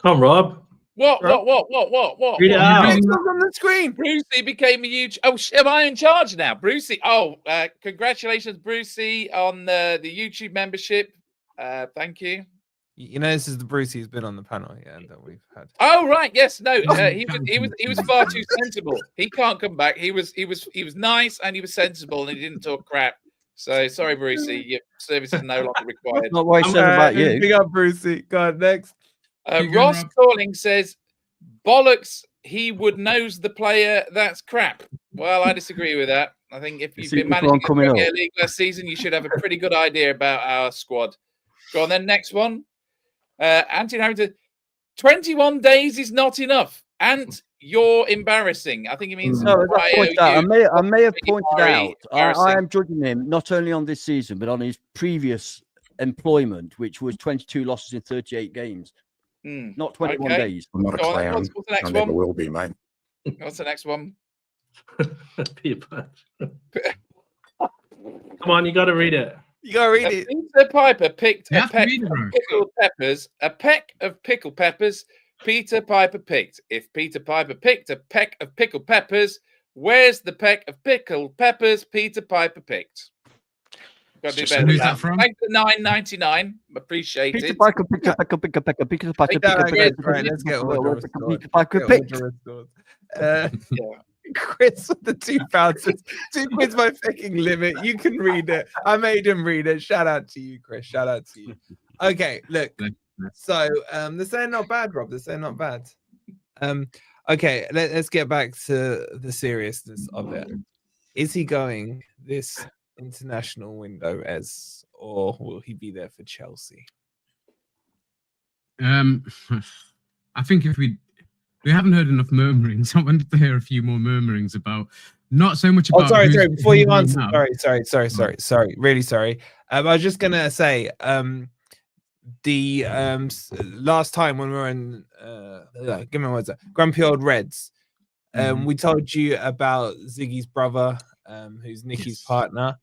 Come, Rob. What? Rob? What? Read it out. It's not on the screen. Brucey became a huge. Oh, am I in charge now, Brucey? Oh, congratulations, Brucey, on the YouTube membership. Thank you. You know, this is the Brucey who's been on the panel, yeah, that we've had. Oh right, yes, no, he was far too sensible. He can't come back. He was nice and he was sensible and he didn't talk crap. So sorry, Brucey, your service is no longer required. Not what I said about you. Big up, Brucey. Go on, next. Keep going, Ross Rob. Calling says, "Bollocks, he would nose the player. That's crap." Well, I disagree with that. I think if you've see been which managing one the coming Premier up. League last season, you should have a pretty good idea about our squad. Go on, then next one. Anthony Harrington, 21 days is not enough. And you're embarrassing. I think it means No, as I pointed out, I may have pointed out, I embarrassing. am judging him not only on this season, but on his previous employment, which was 22 losses in 38 games, not 21 Okay. days. I'm not a Go on, clown. what's the next I never one? will be, mate. What's the next one? Come on, you got to read it. You gotta read it. Peter Piper picked You a have to peck read it, of bro. pickled peppers. A peck of pickled peppers. Peter Piper picked. If Peter Piper picked a peck of pickled peppers, where's the peck of pickled peppers Peter Piper picked? Got to do better than Who's that. that from? Thanks for $9.99. Appreciate Peter it. Piper, pick up, Peter Piper, Right, let's get order restored. Peter Piper Get picked. order restored. Yeah. Chris with the 2,000. 2 quid's my fucking limit. You can read it. I made him read it. Shout out to you, Chris. Shout out to you. Okay, look. So they're saying not bad, Rob. They're saying not bad. Okay, let's get back to the seriousness of it. Is he going this international window or will he be there for Chelsea? I think if we haven't heard enough murmurings, I wanted to hear a few more murmurings about not so much about. Oh, sorry. Before you who's answer, now. sorry. Really sorry. I was just gonna say, the last time when we were in, give me what's that? Grumpy Old Reds, we told you about Ziggy's brother, who's Nicky's partner,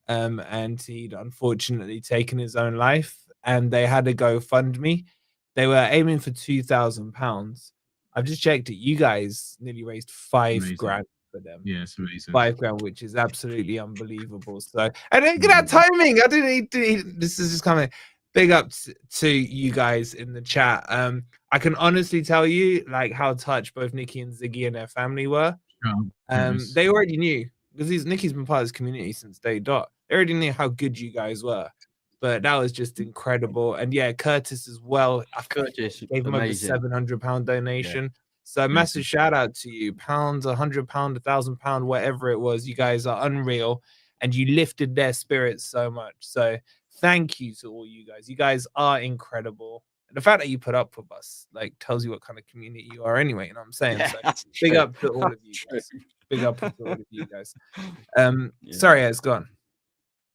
and he'd unfortunately taken his own life, and they had a GoFundMe. They were aiming for £2,000. I've just checked it. You guys nearly raised £5,000. for them. Yeah, it's amazing. £5 which is absolutely unbelievable. So, and look at that timing. I didn't. This is just coming. Big up to you guys in the chat. I can honestly tell you like how touched both Nikki and Ziggy and their family were. They already knew because Nikki's been part of this community since day dot. They already knew how good you guys were, but that was just incredible. And yeah, Curtis as well. Curtis gave him amazing. over £700 donation. Yeah. So massive shout out to you. Pounds, £100, £1,000, whatever it was. You guys are unreal, and you lifted their spirits so much. So thank you to all you guys. You guys are incredible. And the fact that you put up with us like tells you what kind of community you are anyway. You know what I'm saying? Yeah, so big up to all of you guys. Big up to all of you guys. Sorry, it's gone.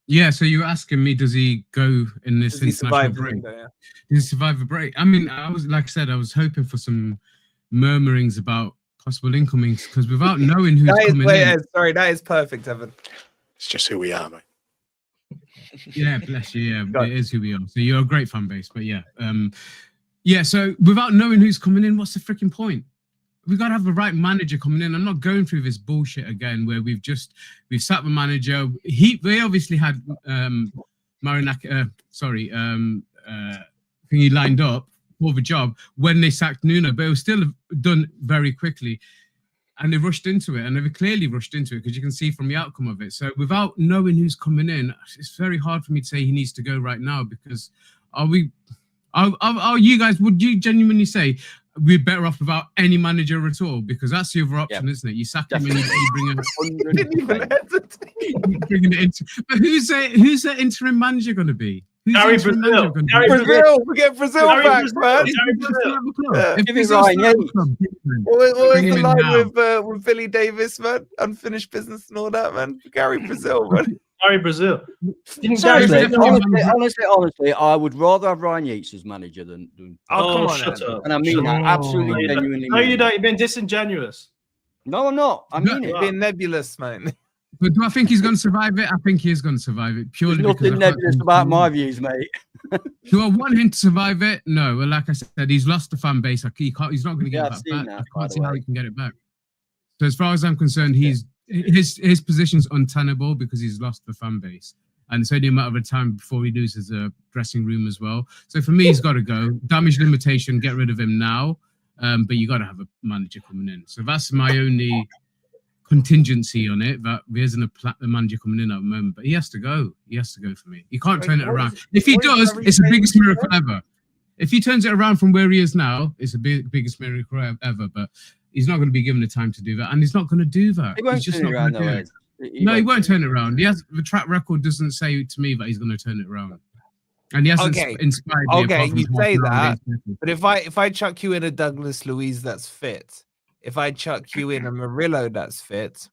Yeah, so you were asking me, does he go in this international break? Does he survive a break? I mean, I was like I said, I was hoping for some murmurings about possible incomings because without knowing who's coming in. Sorry, that is perfect, Evan. It's just who we are, mate. Yeah, bless you. Yeah, it is who we are. So you're a great fan base, but yeah. So without knowing who's coming in, what's the freaking point? We've got to have the right manager coming in. I'm not going through this bullshit again where we've sat the manager. They obviously had Marinakis, he lined up for the job when they sacked Nuno, but it was still done very quickly. And they rushed into it, and they clearly rushed into it because you can see from the outcome of it. So without knowing who's coming in, it's very hard for me to say he needs to go right now because are you guys, would you genuinely say we're better off without any manager at all? Because that's the other option, isn't it? You sack him and you bring him. Bringing it into, but who's the interim manager going to be? Gary Brazil. We get Brazil back, man. If he's Ryan Yates. What was the line with Billy Davis, man? Unfinished business and all that, man. Gary Brazil, man. Gary Brazil. Honestly, I would rather have Ryan Yates as manager than. Oh, come on, shut up. And I mean that absolutely, genuinely. No, you don't. You've been disingenuous. No, I'm not. I mean it. Being nebulous, man. But do I think he's going to survive it? I think he is going to survive it purely because nothing nebulous about my views, mate. Do I want him to survive it? No. Well, like I said, he's lost the fan base. He's not going to get that back. I can't see how he can get it back. So as far as I'm concerned, his position's untenable because he's lost the fan base, and it's only a matter of time before he loses a dressing room as well. So for me, he's got to go. Damage limitation, get rid of him now. But you got to have a manager coming in. So that's my only contingency on it, that there isn't a manager coming in at the moment, but he has to go. He has to go for me. He can't turn it around. If he does, it's the biggest miracle ever. If he turns it around from where he is now, it's the biggest miracle ever, but he's not going to be given the time to do that, and he's not going to do that. He's just not going to do it. No, he won't turn it around. The track record doesn't say to me that he's going to turn it around. And he hasn't inspired me. Okay, you say that, but if I chuck you in a Douglas Luiz that's fit, if I chuck you in a Murillo that's fit,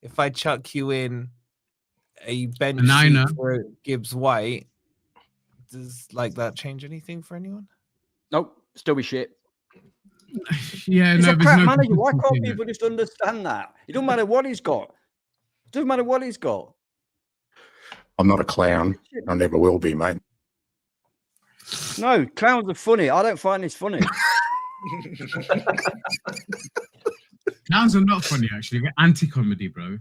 if I chuck you in a bench for Gibbs White, does like that change anything for anyone? Nope, still be shit. Yeah, he's a crap manager. Why can't people just understand that? It doesn't matter what he's got. It doesn't matter what he's got. I'm not a clown. I never will be, mate. No, clowns are funny. I don't find this funny. Clowns are not funny, actually. They're anti-comedy, bro.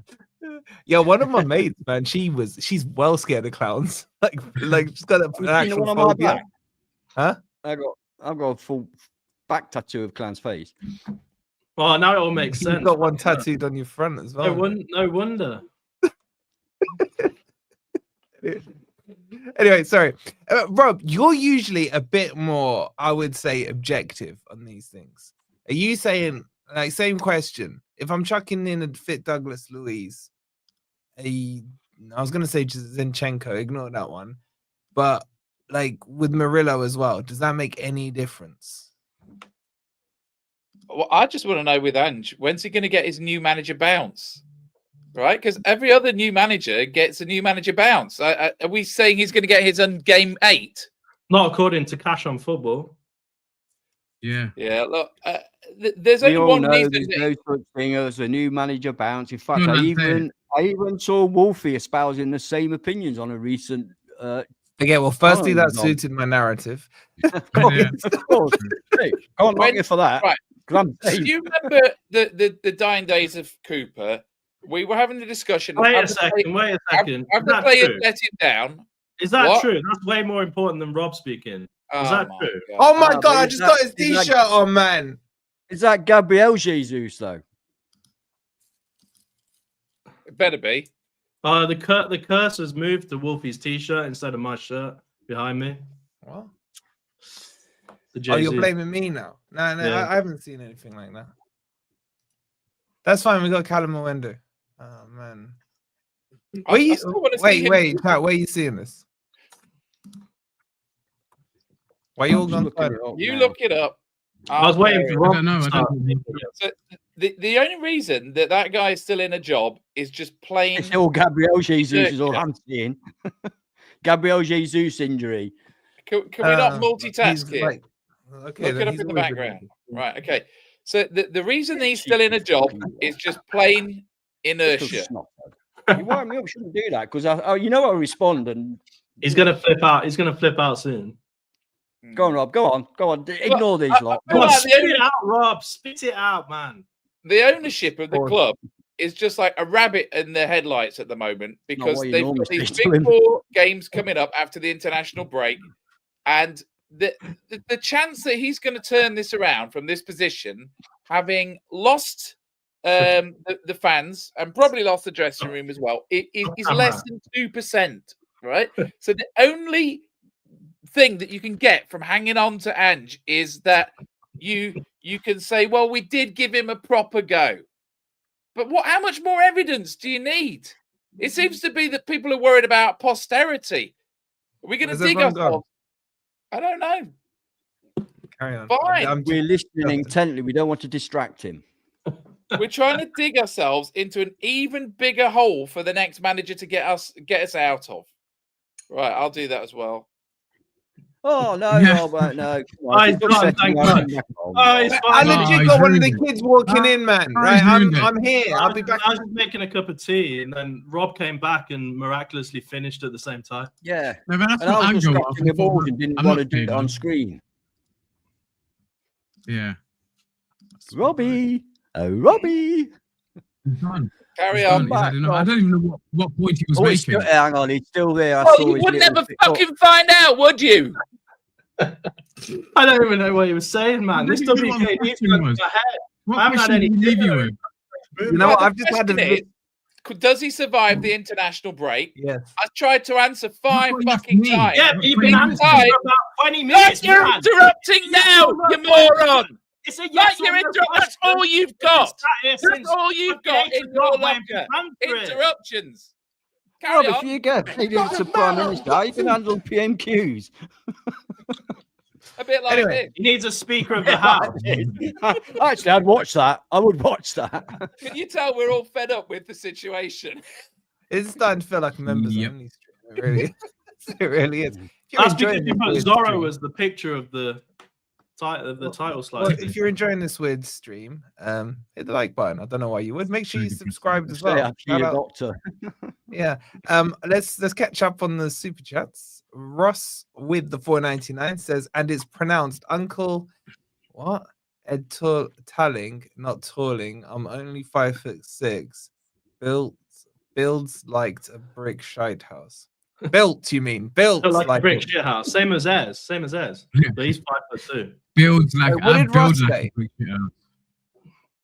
Yeah, one of my mates, man, she's well scared of clowns. like she's got an actual on my back. Huh? I've got a full back tattoo of clown's face. Oh, now it all makes sense. You've got one tattooed on your front as well. No wonder. Anyway, sorry. Rob, you're usually a bit more, I would say, objective on these things. Are you saying, like, same question, if I'm chucking in a fit Douglas Luiz, I was going to say Zinchenko, ignore that one, but like with Murillo as well, does that make any difference? Well, I just want to know with Ange, when's he going to get his new manager bounce? Right, because every other new manager gets a new manager bounce. Are we saying he's going to get his on game 8? Not according to Cash on Football. Yeah. Yeah. Look, there's only one reason. There's no such thing as a new manager bounce. In fact, I even saw Wolfie espousing the same opinions on a recent. Okay, well, firstly, that suited my narrative. Of course. Hey, can't knock you for that. Right. I'm Do saying, you remember the dying days of Cooper? We were having the discussion. Wait a have the second. Wait a second. Have Is the that players true? let him down? Is that What? true? That's way more important than Rob speaking. Is that my true? God. Oh my but god, I is just that- got his is that- t-shirt on, man. is that Gabriel Jesus though? It better be. The curse has moved to Wolfie's t-shirt instead of my shirt behind me. What? The Oh, you're Jay-Z. blaming me now? No, Yeah. I haven't seen anything like that. That's fine. We got Callum Owendo. Oh man. I still wanna see him- Pat, where are you seeing this? Why you all I'm gone? just looking it up You now. look it up. I was waiting for I Rob don't know. to I start. don't know. So the only reason that guy is still in a job is just plain. It's all Gabriel Jesus is all Yeah. I'm seeing. Gabriel Jesus injury. Can we not He's multitask here? like- okay, Look then it up he's in the always been background. injured. Right. Okay. So the reason he's still in a job is just plain inertia. You wind me up, shouldn't do that because I'll respond and He's gonna flip out. He's gonna flip out soon. go on, Rob. Go on. Ignore these lot. Well, Come on, the spit only- it out, Rob. Spit it out, man. The ownership of the Pause. club is just like a rabbit in the headlights at the moment because what you they've normally got these say to big him. 4 games coming up after the international break, and the chance that he's going to turn this around from this position, having lost the fans and probably lost the dressing room as well, is less than 2%. Right. So the only thing that you can get from hanging on to Ange is that you can say, well, we did give him a proper go. But how much more evidence do you need? It seems to be that people are worried about posterity. Are we going to Where's dig everyone gone? ourselves? I don't know. Carry on. Fine. We're listening intently. We don't want to distract him. We're trying to dig ourselves into an even bigger hole for the next manager to get us out of. Right, I'll do that as well. Oh no, Yeah. Rob, no. Oh, he's gone, thank God. Oh, he's I fine. legit he's got one of the ruined it. kids walking in, man. Oh, Right, he's I'm ruined it. I'm here. I'll be back. I was just making a cup of tea, and then Rob came back and miraculously finished at the same time. Yeah. No, but that's And I what was just Ange scratching the balls and didn't I'm want to not do it doing on that. screen. Yeah. Robbie. Oh, Robbie. He's gone. Carry He's on. gone. I don't even know what point he was Oh, it's making. still, hang on, he's still there. I Well, saw you his would little never pick up. fucking find out, would you? I don't even know what he was saying, man. This What do you WK think the needs question to was? my head. What I haven't had question any did he leave you dinner. with? You know what? Well, I've just had the a question is, does he survive the international break? yes. I tried to answer 5 what you asked fucking me. times. Yeah, but you've Twenty been minutes answering ago. for about 20 minutes, Like you're man. interrupting now, you moron! It's a Like yes you're or no interrupting. That's question. all you've You've been got. sat here That's since all you've the got gates in are your not waiting locker. for it. Interruptions. Carry Rob, if on. you get needed to Prime Minister, you can handle PMQs. A bit like Anyway. this. He needs a Speaker of the House. Actually, I'd watch that. I would watch that. Can you tell we're all fed up with the situation? It's starting to feel like a members Yep. only stream. It really is. It really is. If you're That's because enjoying you put this Zorro stream- as the picture of the title slide. Well, if you're enjoying this weird stream, hit the like button. I don't know why you would. Make sure you subscribe as Say well. after your Shout out. doctor. Yeah. Let's catch up on the super chats. Ross with the 4.99 says, and it's pronounced Uncle what? Ed Talling, not Talling. I'm only 5'6". Builds like a brick shite house. Built, you mean? Built Look like a brick it. shit house. Same as Ez. Yeah. But he's 5'2". Builds like What did builds Ross like say? a brick shit house.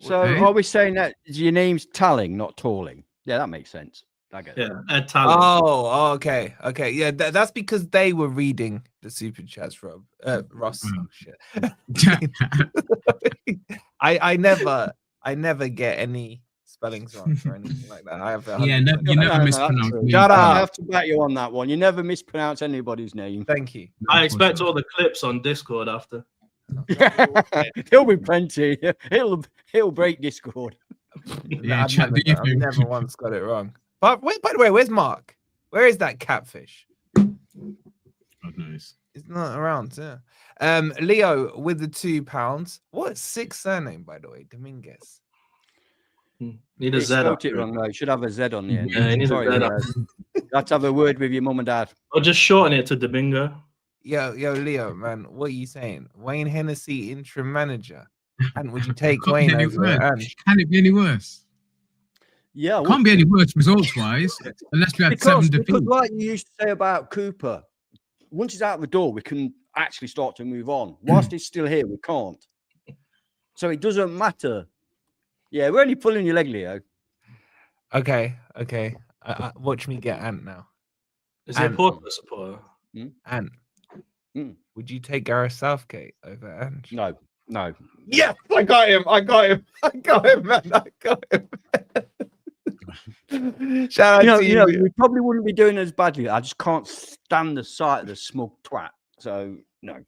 So Okay. are we saying that your name's Talling, not Talling? Yeah, that makes sense. I get it. Yeah, Ed Talent. Oh, okay. Yeah, that's because they were reading the super chats, Rob. Ross. Oh, shit. I never get any spellings wrong or anything like that. I have Yeah, no, you No, never no, mispronounce that's true. me. Shut I up. have to back you on that one. You never mispronounce anybody's name. Thank you. I expect all the clips on Discord after. There'll be plenty. It'll break Discord. Yeah, I've chat never, the I've never once got it wrong. But wait, by the way, where's Mark? Where is that catfish? God knows. It's not around. Yeah. Leo with the £2. What sick surname, by the way? Dominguez. Need a You Z. spelt after it it. wrong though. You should have a Z on the end. Yeah, you need a Sorry, Z guys. You have to have a word with your mum and dad. Or just shorten it to Domingo. Yo, Leo, man, what are you saying? Wayne Hennessy interim manager. And would you take Can't be Wayne any over worse. Ange? Can it be any worse? Yeah, I Can't would be any worse results-wise, unless we had 7 because defeats. like you used to say about Cooper, once he's out the door, we can actually start to move on. Whilst he's still here, we can't. So it doesn't matter. Yeah, we're only pulling your leg, Leo. Okay. Watch me get Ant now. Is he a Portsmouth supporter? Ant. Mm. Would you take Gareth Southgate over Ange? No. Yes, I got him, man. I got him. Shout out to you. We probably wouldn't be doing as badly. I just can't stand the sight of the smug twat. So no.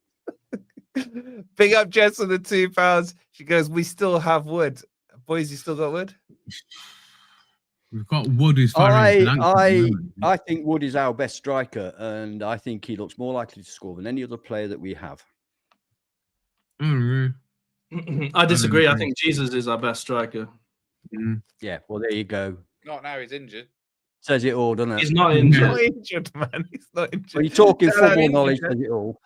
Big up Jess for the £2. She goes, we still have wood. Boys, you still got wood? We've got Wood who's I firing. think Wood is our best striker, and I think he looks more likely to score than any other player that we have. I disagree. I think Jesus is our best striker. Yeah, well, there you go. Not now, he's injured. Says it all, doesn't it? He's not He's injured. not injured, man. He's not injured. When you're talking Shout out football to knowledge, you, says it all.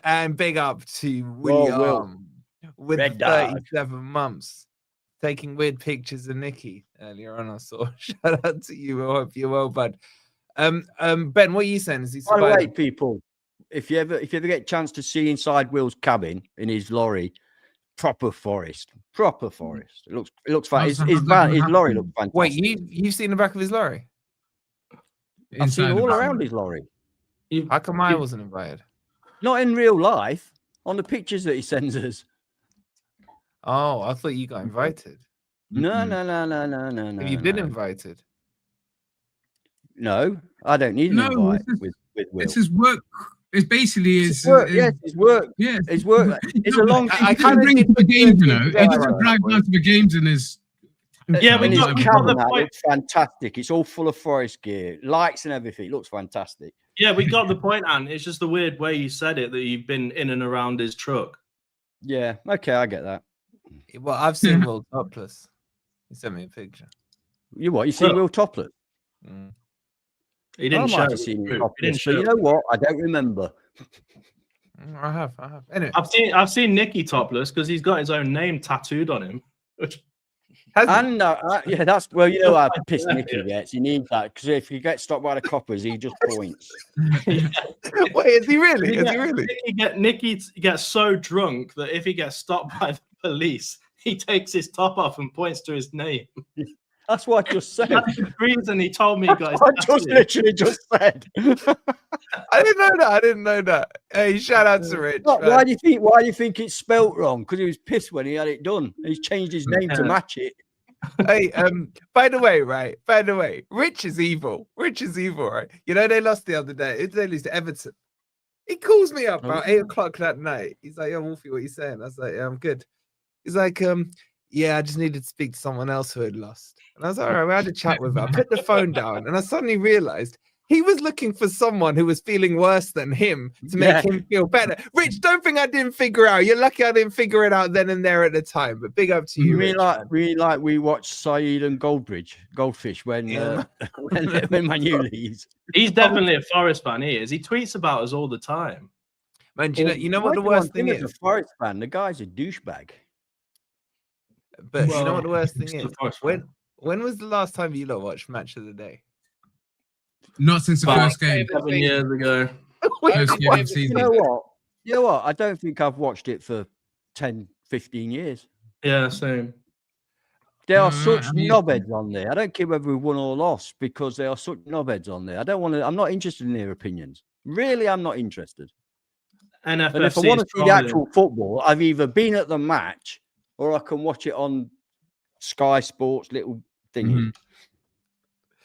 And big up to William with Red dog. 37 months. Taking weird pictures of Nikki earlier on. I saw. Shout out to you. I hope you're well, bud. Ben, what are you saying? Is he By the way, surviving? people, if you ever get a chance to see inside Will's cabin in his lorry, proper forest. It looks fine. His lorry looks fantastic. Wait, you've seen the back of his lorry? I've seen all around his lorry. How come I wasn't invited? Not in real life, on the pictures that he sends us. Oh, I thought you got invited. No. Have you been invited? No, I don't need an invite with Will. It's his work. It's basically his work. Yes, his work. Yeah, his work. It's a long. I can't bring it to the games, you know. He doesn't drive down to the games in his. Yeah, we his got cabin. the point. Looks fantastic. It's all full of forest gear, lights and everything. It looks fantastic. Yeah, we got the point, Anne. It's just the weird way you said it that you've been in and around his truck. Yeah, okay, I get that. Well, I've seen Will topless. He sent me a picture. You seen Will topless? He didn't I show might have seen him He topless, didn't but show you know what? I don't remember. I have. Anyway, I've seen Nicky topless because he's got his own name tattooed on him. And yeah, that's you know how pissed Nicky gets. He needs that because if he gets stopped by the coppers, he just points. Wait, is he really? Is he really? Nicky gets so drunk that if he gets stopped by the police, he takes his top off and points to his name. That's what I just said. That's the reason he told me, guys. I just literally just said. I didn't know that. Hey, shout out to Rich. Why do you think it's spelt wrong? Because he was pissed when he had it done. He's changed his name to match it. Hey, by the way, Rich is evil. Right? You know, they lost the other day. They lost to Everton. He calls me up about 8 o'clock that night. He's like, "Yo, Wolfie, what are you saying?" I was like, "Yeah, I'm good." He's like, "Yeah, I just needed to speak to someone else who had lost." And I was like, "All right, we had a chat with her." I put the phone down, and I suddenly realized he was looking for someone who was feeling worse than him to make him feel better. Rich, don't think I didn't figure out. You're lucky I didn't figure it out then and there at the time. But big up to you. We watched Saeed and Goldfish when when Manu leaves. He's definitely a Forest fan. He is. He tweets about us all the time. Man, you know what the worst thing is? A Forest fan. The guy's a douchebag. But you know what the worst thing is? When was the last time you lot watched Match of the Day? Not since the first game. 7 years ago. First game of the season. You know what? I don't think I've watched it for 10, 15 years. Yeah, same. There are such knobheads on there. I don't care whether we won or lost because there are such knobheads on there. I'm not interested in their opinions. Really, I'm not interested. And if I want to see the actual football, I've either been at the match or I can watch it on Sky Sports little thingy.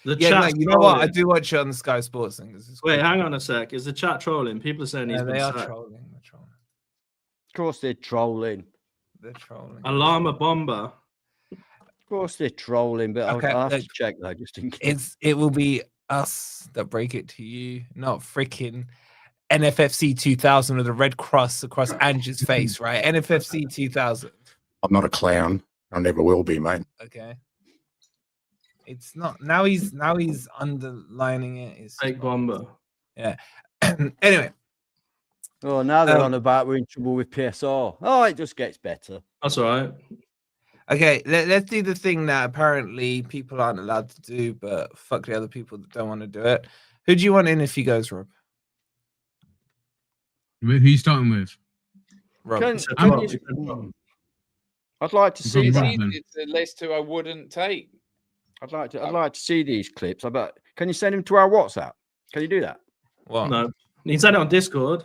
You know what? I do watch it on the Sky Sports thing. Wait, hang on a sec. Is the chat trolling? People are saying they are trolling. They're trolling. Of course they're trolling. They're trolling. Alarma bomber. Of course they're trolling, but I'll have to check though, just in case. It will be us that break it to you, not freaking NFFC 2000 with a red cross across Ange's face, right? NFFC 2000. I'm not a clown. I never will be, mate. Okay. It's not now. He's underlining it. It's fake bomber. Yeah. Anyway, Oh, now they're on about we're in trouble with PSR. Oh, it just gets better. That's all right. Okay, let's do the thing that apparently people aren't allowed to do, but fuck the other people that don't want to do it. Who do you want in if he goes, Rob? Who are you starting with? Rob. I'd like to see that. It's a list who I wouldn't take. I'd like to see these clips. I bet. Can you send them to our WhatsApp? Can you do that? What? No, you can send it on Discord.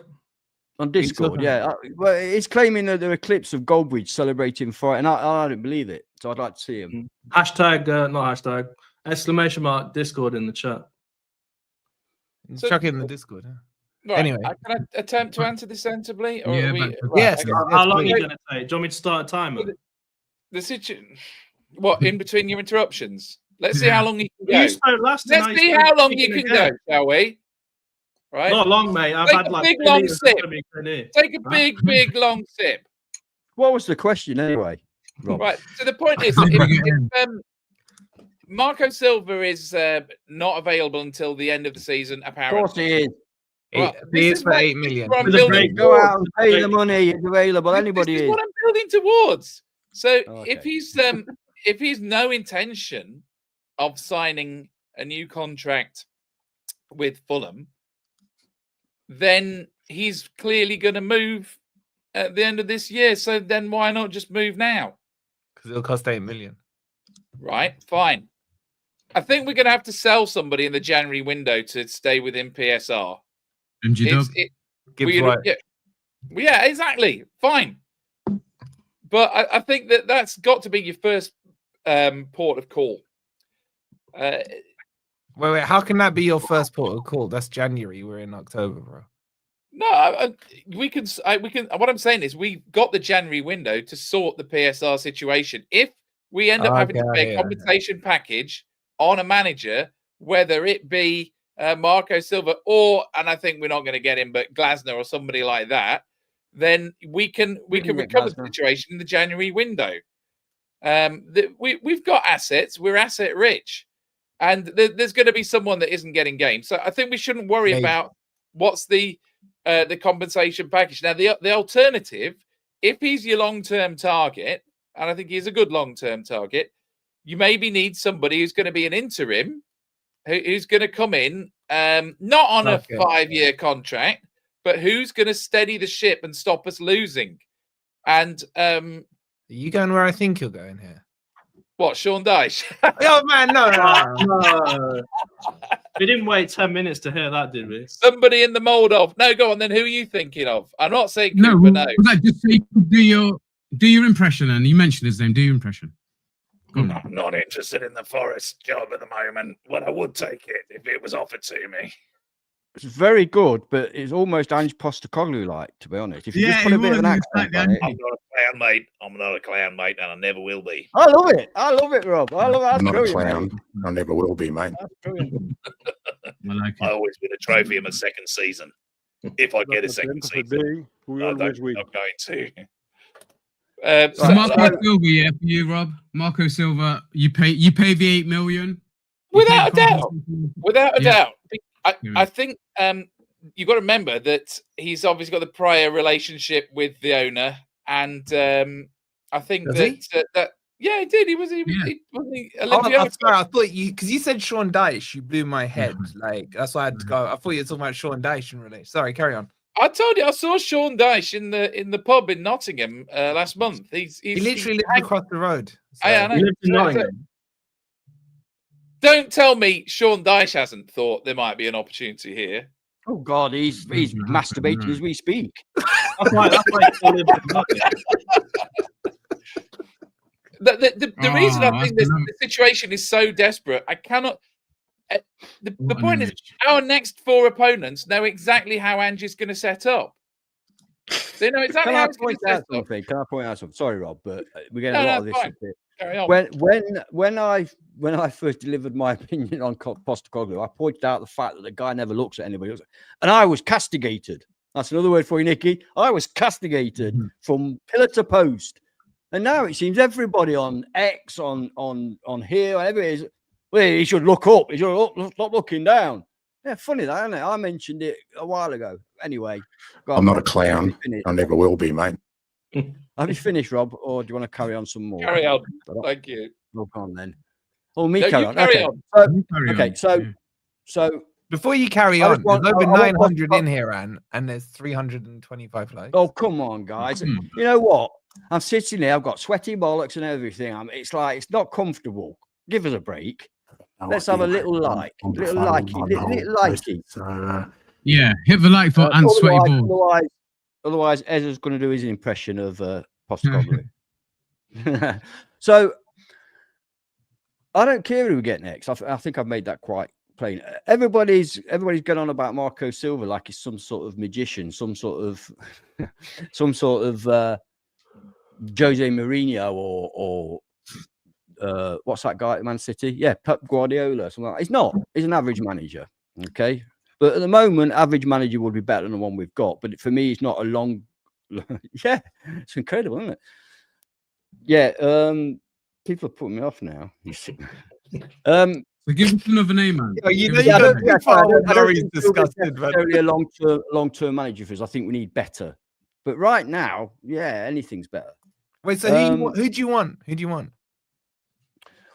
On Discord, yeah. Well, it's claiming that there are clips of Goldbridge celebrating fight, and I don't believe it. So I'd like to see him. Hashtag, not hashtag, exclamation mark Discord in the chat. So, chuck it in the Discord. Huh? Right, Anyway, can I attempt to answer this sensibly? Or Yeah, yes. How long are you going to take? Do you want me to start a timer? The situation. What, in between your interruptions? Let's see how long you can go. You spoke last Let's time. see how long you can go, shall we? Right. Not long, mate. I've Take had a like big long sip. Take Take a big long sip. What was the question anyway, Rob? Right. So the point is, if Marco Silva is not available until the end of the season, apparently. Of course he is. Well, he this is for 8 million. what I'm building Go towards. out and pay the money. It's available. Anybody This is is. what I'm building towards. So Okay. if he's no intention of signing a new contract with Fulham, then he's clearly going to move at the end of this year. So then why not just move now? Because it'll cost 8 million. Right, fine. I think we're going to have to sell somebody in the January window to stay within PSR. MG Yeah, exactly. Fine. But I think that's got to be your first port of call. Wait. How can that be your first port of call? That's January. We're in October, bro. No, we can. What I'm saying is, we've got the January window to sort the PSR situation. If we end up having to pay a compensation package on a manager, whether it be Marco Silva and I think we're not going to get him, but Glasner or somebody like that, then we can recover the situation in the January window. We've got assets. We're asset rich, and there's going to be someone that isn't getting games. So I think we shouldn't worry about what's the compensation package. Now, the alternative, if he's your long-term target, and I think he's a good long-term target, you maybe need somebody who's going to be an interim, who's going to come in, not on a 5-year contract, but who's going to steady the ship and stop us losing. And are you going where I think you're going here? What, Sean Dyche? Oh man, no. We didn't wait 10 minutes to hear that, did we? Somebody in the mold of. No, go on then. Who are you thinking of? I'm not saying no. Cooper, no. Just say, do your impression, and you mentioned his name. Do your impression. I'm not interested in the Forest job at the moment. Well, I would take it if it was offered to me. It's very good, but it's almost Ange Postecoglou like, to be honest. If you just put a bit of an accent on it. I'm not a clown, mate. I'm not a clown, mate, and I never will be. I love it, Rob. I love it. I'm not a clown. I never will be, mate. I always win a trophy in my second season. If I get a second season, I'm going to. Marco Silva, yeah, for you, Rob. Marco Silva, you pay the 8 million. Without a doubt. I think you've got to remember that he's obviously got the prior relationship with the owner, and I think that yeah, he did. He wasn't sorry, I thought you, because you said Sean Dyche, you blew my head. Like that's why I had to go. I thought you were talking about Sean Dyche in relation. Sorry, carry on. I told you I saw Sean Dyche in the pub in Nottingham last month. He literally lived across the road. So. I know. He lived in Nottingham. Don't tell me Sean Dyche hasn't thought there might be an opportunity here. Oh God, he's masturbating as we speak. That's why he lived in Nottingham. The reason I think the situation is so desperate, I cannot. The point is, our next 4 opponents know exactly how Ange is going to set up. They know exactly how he's going to set up. Can I point out something? Sorry, Rob, but we're getting a lot of this. Carry on. When I first delivered my opinion on Postecoglou, I pointed out the fact that the guy never looks at anybody else, and I was castigated. That's another word for you, Nicky. I was castigated from pillar to post, and now it seems everybody on X, on here, whatever it is, well, he should look up. He should stop looking down. Yeah, funny that, isn't it? I mentioned it a while ago. Anyway, go I'm on, not a Rob. clown. I never will be, mate. Have you finished, Rob, or do you want to carry on some more? Carry on. Thank you. Look on then. Oh, me No, carry you on. carry Okay. on. So, You carry okay, on, so yeah. so Before you carry I on, just want- there's over I want 900 in here, and there's 325 likes. oh, come on, guys. Hmm. You know what? I'm sitting there, I've got sweaty bollocks and everything. It's like it's not comfortable. Give us a break. No Let's have a idea, little mate. like, I'm the little final likey, on the little whole likey. process, So, Yeah, hit the like for and sweaty balls. Otherwise, Ezra's going to do his impression of Postecoglou. So I don't care who we get next. I think I've made that quite plain. Everybody's going on about Marco Silva like he's some sort of magician, some sort of Jose Mourinho or what's that guy at Man City? Yeah, Pep Guardiola. Something like that. He's not. He's an average manager. Okay. But at the moment, average manager would be better than the one we've got. But for me, it's not a long. Yeah, it's incredible, isn't it? Yeah. People are putting me off now. So give us another name, man. Oh, you Give know, us you another don't name. think Farmer I don't Murray's think Silva's disgusted, but necessarily a long-term manager for us. I think we need better. But right now, yeah, anything's better. wait. So who do you want? Who do you want?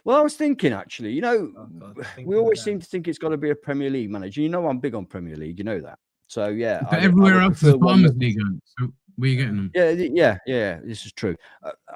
Well, I was thinking actually, you know, think we always again. seem to think it's got to be a Premier League manager. You know, I'm big on Premier League. You know that. So yeah, But everywhere would else prefer is one Farmers that- League. So where are you getting them? Yeah. This is true.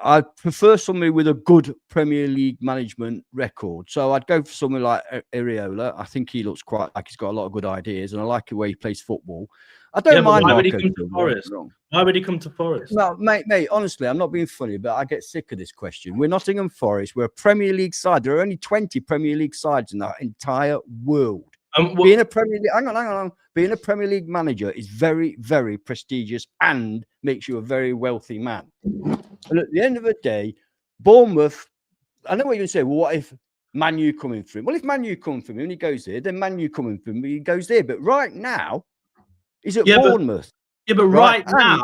I prefer somebody with a good Premier League management record. So I'd go for someone like Areola. I think he looks quite like he's got a lot of good ideas, and I like the way he plays football. I don't mind. Why would he Marco come to Silva, Forest? wrong. Why would he come to Forest? No, mate, honestly, I'm not being funny, but I get sick of this question. We're Nottingham Forest. We're a Premier League side. There are only 20 Premier League sides in the entire world. Being a Premier League, hang on. Being a Premier League manager is very, very prestigious and makes you a very wealthy man. And at the end of the day, Bournemouth, I know what you're going to say. Well, what if Man U coming for him? Well, if Man U come for him and he goes there, then Man U coming for him, he goes there. But right now, he's at Bournemouth. But right now,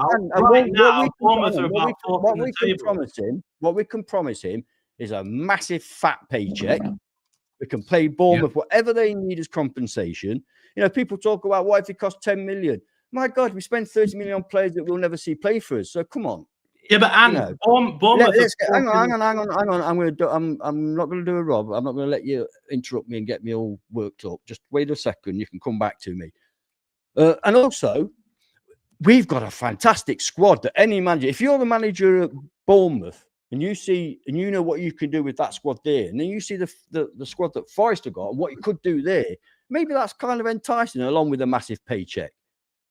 Bournemouth are about fourth in the table. What we can promise him is a massive fat paycheck. We can play Bournemouth whatever they need as compensation. You know, people talk about what if it costs 10 million. My God, we spend 30 million on players that we'll never see play for us. So come on. Yeah, but Bournemouth. Hang on. I'm not going to do a Rob. I'm not going to let you interrupt me and get me all worked up. Just wait a second. You can come back to me. And also, we've got a fantastic squad that any manager, if you're the manager at Bournemouth and you see and you know what you can do with that squad there, and then you see the squad that Forest have got and what you could do there, maybe that's kind of enticing along with a massive paycheck.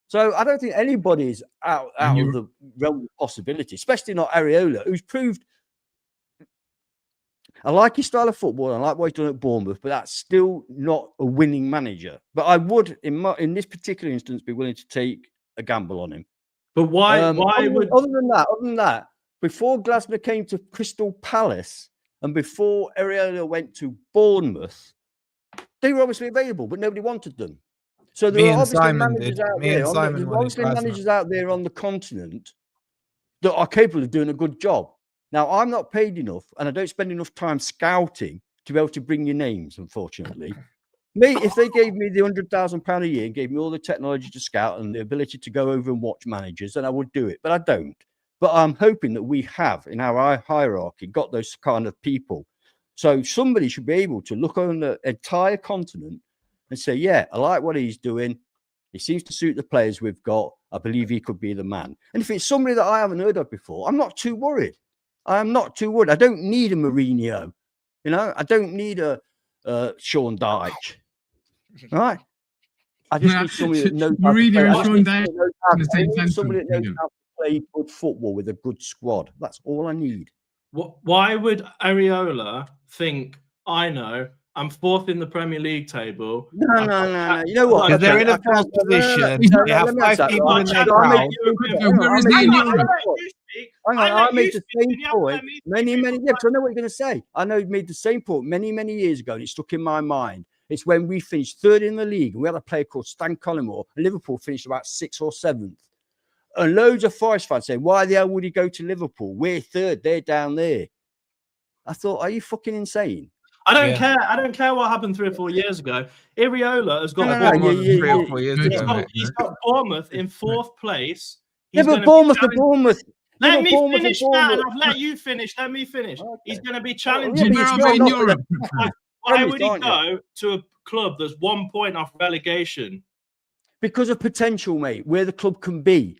So I don't think anybody's out of the realm of possibility, especially not Areola, who's proved. I like his style of football. I like what he's done at Bournemouth, but that's still not a winning manager. But I would, in this particular instance, be willing to take a gamble on him. But why? Other than that, before Glasner came to Crystal Palace and before Areola went to Bournemouth, they were obviously available, but nobody wanted them. So there are obviously managers out there. There's obviously managers out there on the continent that are capable of doing a good job. Now, I'm not paid enough, and I don't spend enough time scouting to be able to bring you names, unfortunately. If they gave me the £100,000 a year and gave me all the technology to scout and the ability to go over and watch managers, then I would do it. But I don't. But I'm hoping that we have, in our hierarchy, got those kind of people. So somebody should be able to look on the entire continent and say, yeah, I like what he's doing. He seems to suit the players we've got. I believe he could be the man. And if it's somebody that I haven't heard of before, I'm not too worried. I'm not too worried. I don't need a Mourinho. You know, I don't need a Sean Dyche. Right? I just need somebody that knows Mourinho and Sean Dyche. Somebody that knows how to play good football with a good squad. That's all I need. Why would Areola think, I know, I'm fourth in the Premier League table? No. You know what? Because they're in a first position. They have 5 people in their crowd. I made the same point many years. I know what you're going to say. I know you made the same point many years ago, and it stuck in my mind. It's when we finished third in the league, and we had a player called Stan Collymore, and Liverpool finished about 6th or 7th. And loads of Forest fans saying, why the hell would he go to Liverpool? We're third, they're down there. I thought, are you fucking insane? I don't care. I don't care what happened 3 or 4 years ago. Iriola has got Three or 4 years ago, mate. he's got Bournemouth in 4th place. Yeah, He's but gonna be Bournemouth are challenging- Bournemouth. Yeah, Let but me Bournemouth are finish that, and Bournemouth. I've let you finish. Let me finish. Okay. He's going to be Yeah, challenging. but Where he's are not- we in not- Europe? Why would he aren't you? go to a club that's 1 point off relegation? Because of potential, mate, where the club can be,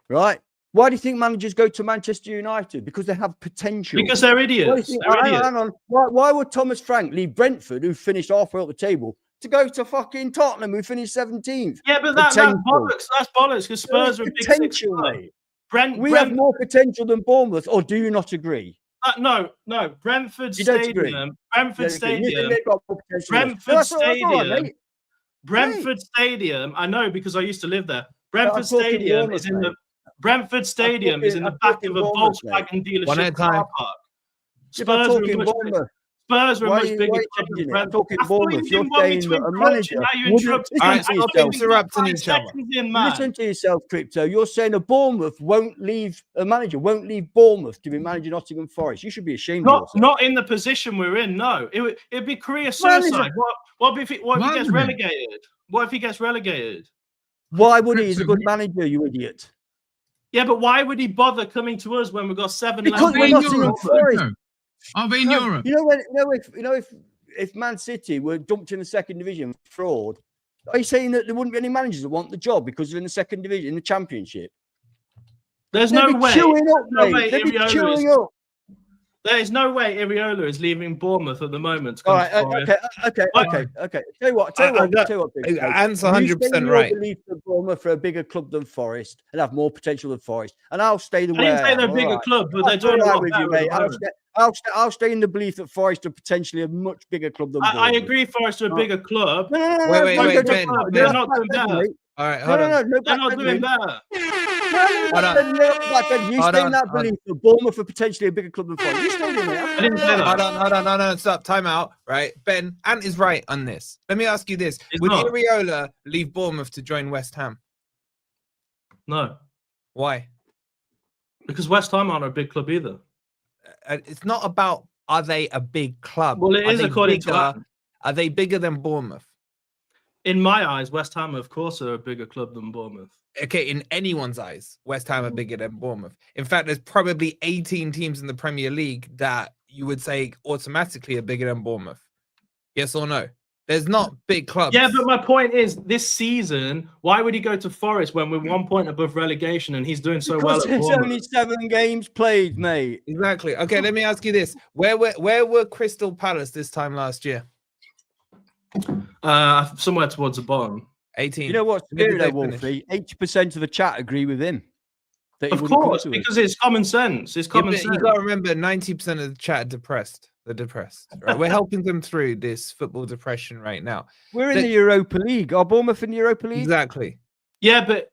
right? Why do you think managers go to Manchester United? Because they have potential. Because they're Why do you idiots. think- They're hang idiots. on. Why would Thomas Frank leave Brentford, who finished halfway up the table, to go to fucking Tottenham, who finished 17th? Yeah, but that's Potential. bollocks. That's bollocks because Spurs are a big six potential, club. mate. Brent, We have more potential than Bournemouth, or do you not agree? no. Brentford You don't agree? Stadium. Brentford You think Stadium. they've got more potential than us? Brentford No, that's all right, Stadium. mate. Brentford Stadium. I know because I used to live there. Brentford talking Stadium Bournemouth, is in the mate. Brentford Stadium is in the I'm back talking of a Bournemouth, mate. Volkswagen One at a dealership time. car park. Yeah, but I'm Spurs are a talking much Bournemouth. Spurs are a Why much are you bigger club changing than it? I'm Brentford. talking I thought you Bournemouth. You're didn't want me saying to that a encroach, manager and now you wouldn't interrupt. listen All right, to stop yourself. interrupting each other. Listen to yourself, Crypto. You're saying a Bournemouth won't leave a manager won't leave Bournemouth to be managing Nottingham Forest. You should be ashamed of yourself. Not in the position we're in. No, it'd be career suicide. What if he gets relegated? What if he gets relegated? Why would he? He's a good manager, you idiot. Yeah, but why would he bother coming to us when we've got 7 Because left? we're in Nottingham Europe, Forest. Are they in Europe? You know if Man City were dumped in the second division for fraud, are you saying that there wouldn't be any managers that want the job because they're in the second division in the Championship? There's They'd no be way. queuing up, No mate. way They'd be Iriola queuing is- up. There is no way Iriola is leaving Bournemouth at the moment. To All come right, to Forest. okay. Tell you what. Big Joe. Ant's You 100% say your right. belief that Bournemouth are a bigger club than Forest and have more potential than Forest, and I'll stay the I way didn't say I they're am, a bigger all right? club, but they're I'll doing a stay lot with better you, at the mate. moment. I'll stay in the belief that Forest are potentially a much bigger club than Bournemouth. I agree Forest are a bigger club. No, Wait, don't Ben, go- They're Ben. not doing better. All right, hold on. They're not doing better. Hold on. You Hold stay on, in that hold belief that Bournemouth are potentially a bigger club than Forest. You stay in there. I didn't say that. Hold on, stop, time out, right? Ben, Ant is right on this. Let me ask you this. He's Would not. Iriola leave Bournemouth to join West Ham? No, Why? because West Ham aren't a big club either. It's not about are they a big club? Well, it Are is they according to bigger? that. Are they bigger than Bournemouth? In my eyes, West Ham, of course, are a bigger club than Bournemouth. Okay, in anyone's eyes, West Ham are bigger than Bournemouth. In fact, there's probably 18 teams in the Premier League that you would say automatically are bigger than Bournemouth. Yes or no? There's not big clubs. Yeah, but my point is, this season, why would he go to Forest when we're 1 point above relegation and he's doing so well Because at there's Bournemouth? only 7 games played, mate. Exactly. Okay, let me ask you this: where were Crystal Palace this time last year? Somewhere towards the bottom. 18. You know what's Where scary did they though, Wolfie? 80% of the chat agree with him. That he Of wouldn't come course, to us. because it's common sense. It's Yeah, common but sense. you got to remember, 90% of the chat are depressed. They're depressed. Right? We're helping them through this football depression right now. We're in the Europa League. Are Bournemouth in the Europa League? Exactly. Yeah, but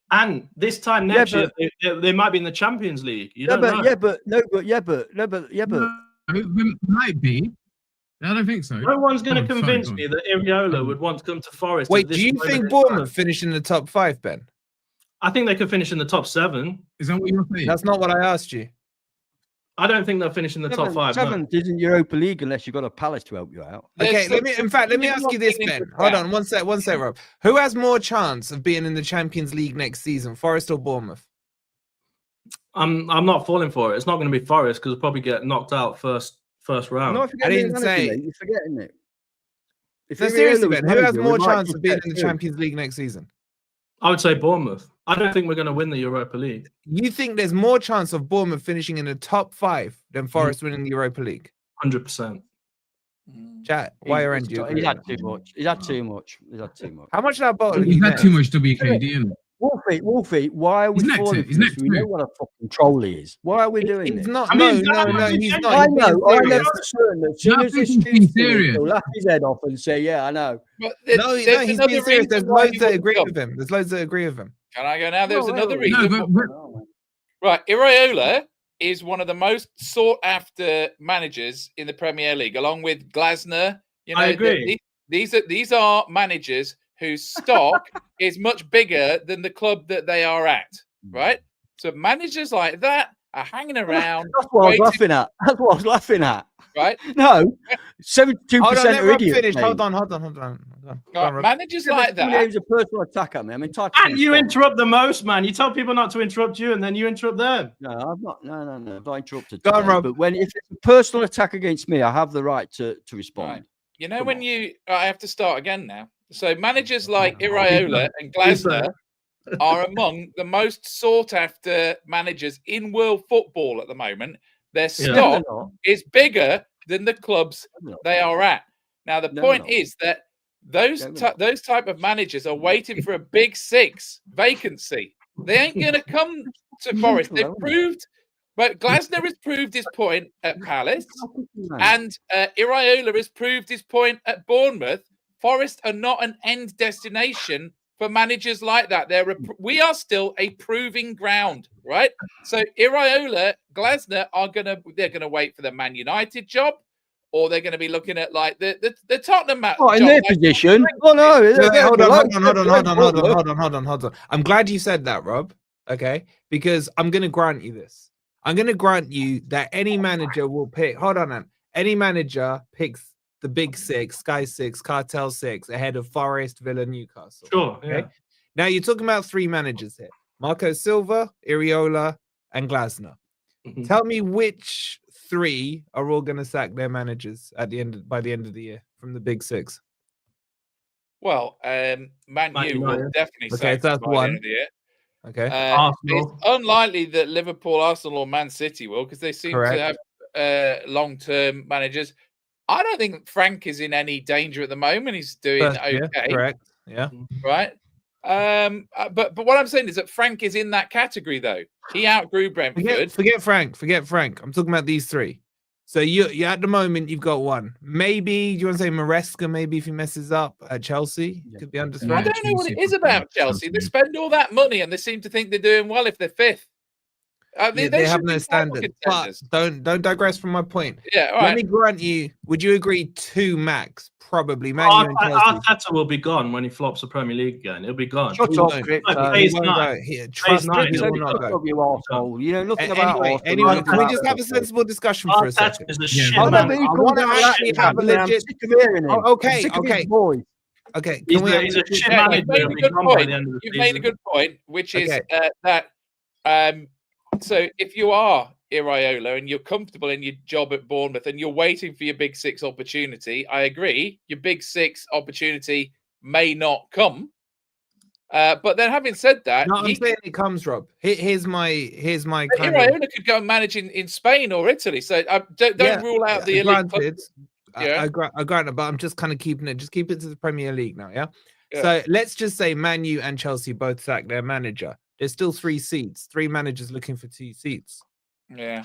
this time next Yeah, year they might be in the Champions League. You Yeah, don't know. but No, it might be. I don't think so. No one's going to Oh, sorry, convince go on. me that Iriola would want to come to Forest. Wait, at this do you moment think in Bournemouth time. finish in the top 5, Ben? I think they could finish in the top 7. Is that what you're saying? That's not what I asked you. I don't think they'll finish in the top 5. no. Seventh isn't Europa League unless you've got a Palace to help you out. Okay, There's let me some ask you this, things Ben. with Hold that. on, one sec, Rob. Who has more chance of being in the Champions League next season, Forest or Bournemouth? I'm not falling for it. It's not going to be Forest because they'll probably get knocked out first round. No, I didn't say- You're forgetting it. If No, Iriola seriously, was Ben, who has manager, more we might chance just of being get in the through. Champions League next season? I would say Bournemouth. I don't think we're going to win the Europa League. You think there's more chance of Bournemouth finishing in the top 5 than Forest winning the Europa League? 100%. Chat, why are you? He's had too much. He's had too much. How much of that bottle? He's you had met? too much WKD in. Wolfie, why are we He's next falling to it, for he's this? next We to know it. what a fucking troll he is. Why are we doing He's this? not. I mean, no, no, he's not. I He's being know. I serious. know for certain that as soon No, as this he's being dude's serious. finished, he'll laugh his head off and say, "Yeah, I know." But No, he's being another serious. There's reason why loads he that wouldn't agree come. with him. There's loads that agree with him. Can I go now? There's No, another no, reason. No, but Right, Iriola is one of the most sought after managers in the Premier League, along with Glasner. You know, I agree. These are managers whose stock is much bigger than the club that they are at. Right, so managers like that are hanging around. That's what I was waiting- laughing at. That's what I was laughing at. Right? No, 72% Hold on, let are Rob idiots. finish. mate. Hold on. Go on, Right, Rob. managers like Somebody that. aims a personal attack at me. I'm entitled. And to you respond. interrupt the most, man. You tell people not to interrupt you, and then you interrupt them. No, I'm not. No, I've not interrupted. Go on, today, Rob. But when if it's a personal attack against me, I have the right to respond. Right. You know, Come when on. I have to start again now. So managers like Iraola and Glasner are among the most sought after managers in world football at the moment. Their Yeah. stock No, is bigger than the clubs no, they are at. Now, the No, point no. is that those No, no. those type of managers are waiting for a big six vacancy. They ain't going to come to Forest. They've No, no. proved, but Glasner has proved his point at Palace. Man. And Iraola has proved his point at Bournemouth. Forest are not an end destination for managers like that. We are still a proving ground, right? So Iraola, Glasner they're gonna wait for the Man United job, or they're going to be looking at like the Tottenham Oh, in their position. Oh no! Hold on. I'm glad you said that, Rob. Okay, because I'm going to grant you this. I'm going to grant you that any manager will pick. Hold on, man. Any manager picks the big six, Sky Six, Cartel Six ahead of Forest, Villa, Newcastle. Sure. Okay. Yeah. Now you're talking about three managers here: Marco Silva, Iraola, and Glasner. Mhm. Tell me which three are all going to sack their managers by the end of the year from the big six. Well, Man U will definitely Okay, sack so that's by the one. end of the year. Okay. Arsenal. It's unlikely that Liverpool, Arsenal, or Man City will, because they seem Correct. to have long-term managers. I don't think Frank is in any danger at the moment. He's doing First year, okay, correct. Yeah. right? But what I'm saying is that Frank is in that category, though. He outgrew Brentford. Forget Frank. I'm talking about these three. So you at the moment you've got one. Maybe do you want to say Maresca? Maybe if he messes up at Chelsea, could be under I threat. don't know what it is about Chelsea. They spend all that money and they seem to think they're doing well if they're fifth. They have should no be standard. But contenders. don't digress from my point. Yeah, all Let right. me grant you. Would you agree? Two max, probably. Man U and Chelsea. Arteta will be gone when he flops the Premier League again. He'll be gone. Shut He up, won't. Crypto. He Phase won't nine. go. Trust me, nine, he he'll will be not gone. go. You arsehole. You know nothing about Anyway, Arsenal. can we just have a sensible discussion for a second? Arteta is a Yeah, shit Hold man. on, but I want to actually have a legit. Okay. Okay, He's can we? a shit Yeah, manager. you've made a He'll be good gone by point. the end of the You've made a season. good point, which is Okay. that. So if you are Iraola and you're comfortable in your job at Bournemouth and you're waiting for your big six opportunity, I agree. Your big six opportunity may not come. But then, having said that, No, I'm saying it comes, Rob. Here's my kind of. Iraola could go and manage in Spain or Italy. So don't rule out the elite. Granted, Yeah. I grant it, but I'm just kind of keeping it. Just keep it to the Premier League now, yeah. Yeah. So let's just say Man U and Chelsea both sack their manager. There's still 3 seats, 3 managers looking for 2 seats. Yeah.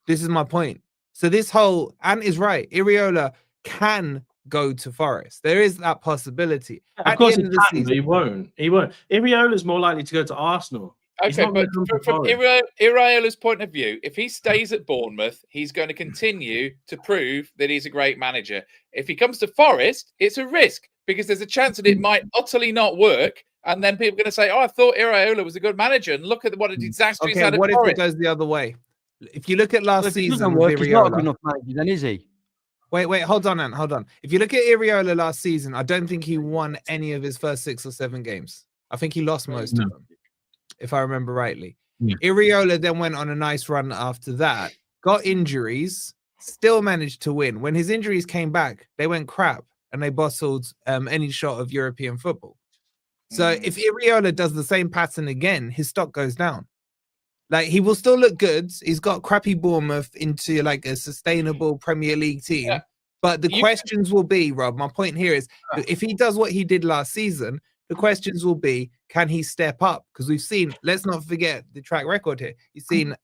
This is my point. So this whole Ant is right. Iraola can go to Forest. There is that possibility. Of course he can, but he won't. He won't. Iraola's more likely to go to Arsenal. He's Okay, not but gonna come to from Forest. Iraola's point of view, if he stays at Bournemouth, he's going to continue to prove that he's a great manager. If he comes to Forest, it's a risk because there's a chance that it might utterly not work. And then people are going to say, oh, I thought Iraola was a good manager. And look at what a disaster he's Okay, had at what if Forest. it goes the other way? If you look at last If it season doesn't with work, he's not a good Iraola, enough manager, then is he? Wait, hold on, Ant, hold on. If you look at Iraola last season, I don't think he won any of his first 6 or 7 games. I think he lost most of them, if I remember rightly. Yeah. Iraola then went on a nice run after that, got injuries, still managed to win. When his injuries came back, they went crap and they bottled any shot of European football. So if Iraola does the same pattern again, his stock goes down. Like, he will still look good. He's got crappy Bournemouth into like a sustainable Premier League team. Yeah. But the questions will be, Rob, my point here is that if he does what he did last season, the questions will be, can he step up? Because we've seen, let's not forget the track record here. You've seen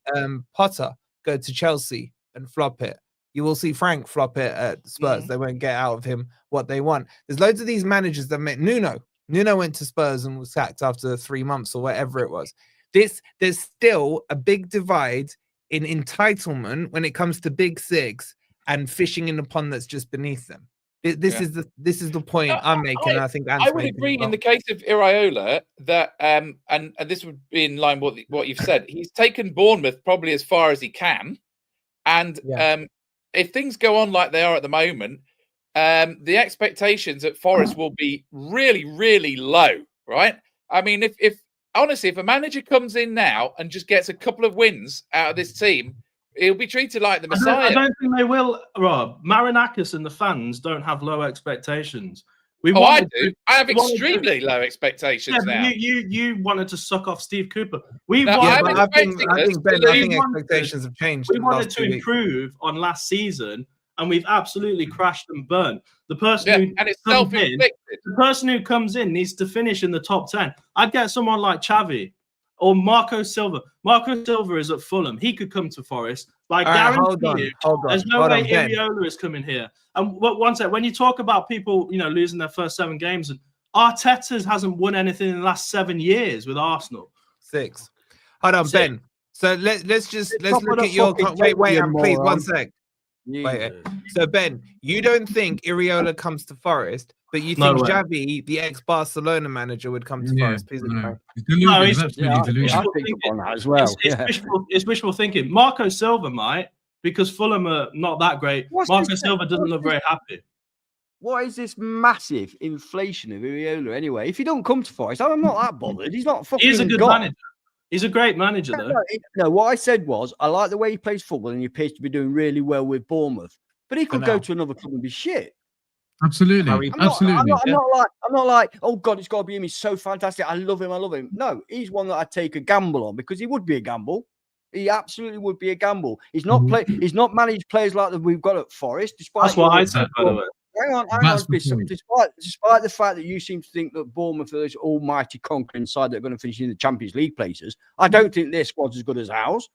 Potter go to Chelsea and flop it. You will see Frank flop it at Spurs. They won't get out of him what they want. There's loads of these managers that make Nuno went to Spurs and was sacked after 3 months or whatever it was. There's still a big divide in entitlement when it comes to big six and fishing in the pond that's just beneath them. This is the point I'm making. And I think Ant's I would making agree as well. in the case of Iraola that and this would be in line with what you've said. He's taken Bournemouth probably as far as he can, and if things go on like they are at the moment, the expectations at Forest will be really, really low, right? I mean, if honestly, if a manager comes in now and just gets a couple of wins out of this team, he'll be treated like the Messiah. I don't think they will, Rob. Marinakis and the fans don't have low expectations. I do. I have extremely low expectations now. You wanted to suck off Steve Cooper. I think expectations have changed. We wanted to improve on last season, and we've absolutely crashed and burnt. The person who comes in needs to finish in the top 10. I'd get someone like Xavi or Marco Silva. Marco Silva is at Fulham. He could come to Forest. Like, guarantee you, there's no way Iraola is coming here. And one sec, when you talk about people, losing their first 7 games, and Arteta hasn't won anything in the last 7 years with Arsenal. 6. Hold on, 6. Ben. So let's look at your wait, please, 1 sec. Wait. So Ben, you don't think Iraola comes to Forest, but you think Xavi, the ex-Barcelona manager, would come to Forest? Please it's wishful thinking. Marco Silva might, because Fulham are not that great. Marco Silva doesn't look very happy. What is this massive inflation of Iraola anyway? If he don't come to Forest, I'm not that bothered. He's not fucking. He's a good manager. He's a great manager, though. No, what I said was, I like the way he plays football, and he appears to be doing really well with Bournemouth. But he could go to another club and be shit. Absolutely. I'm not like, oh God, it's got to be him. He's so fantastic. I love him. No, he's one that I'd take a gamble on, because he would be a gamble. He absolutely would be a gamble. He's not He's not managed players like that we've got at Forest. That's what I said, by the way. Hang on. Despite the fact that you seem to think that Bournemouth are this almighty conquering side that are going to finish in the Champions League places, I don't think their squad's as good as ours.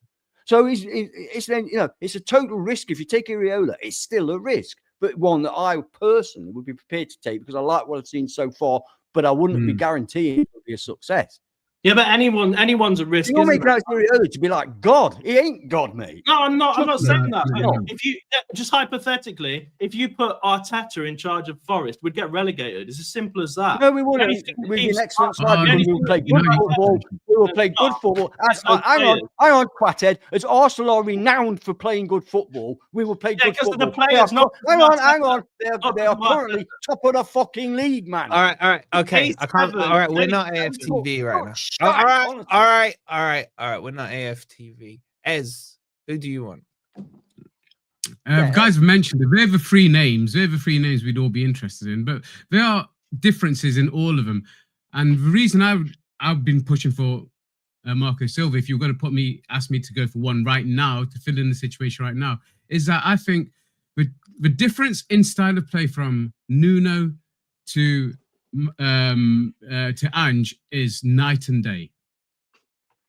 So it's a total risk. If you take Iraola, it's still a risk, but one that I personally would be prepared to take, because I like what I've seen so far, but I wouldn't be guaranteeing it would be a success. Yeah, but anyone's a risk. You're making out Iraola to be like God. He ain't God, mate. No, I'm not saying that. If you just hypothetically, if you put Arteta in charge of Forest, we'd get relegated. It's as simple as that. No, we wouldn't. We'd be an excellent side. We will play good football. We will play good football. Hang on, Quathead. As Arsenal are renowned for playing good football, we will play good football. The players, hang on. They are currently top of the fucking league, man. All right. Okay, I can't. All right, we're not AFTV right now. All right. We're not AFTV. Ez, who do you want? Guys have mentioned they have 3 names. They have 3 names we'd all be interested in, but there are differences in all of them. And the reason I've been pushing for Marco Silva, if you're going to ask me to go for one right now to fill in the situation right now, is that I think the difference in style of play from Nuno to Ange is night and day,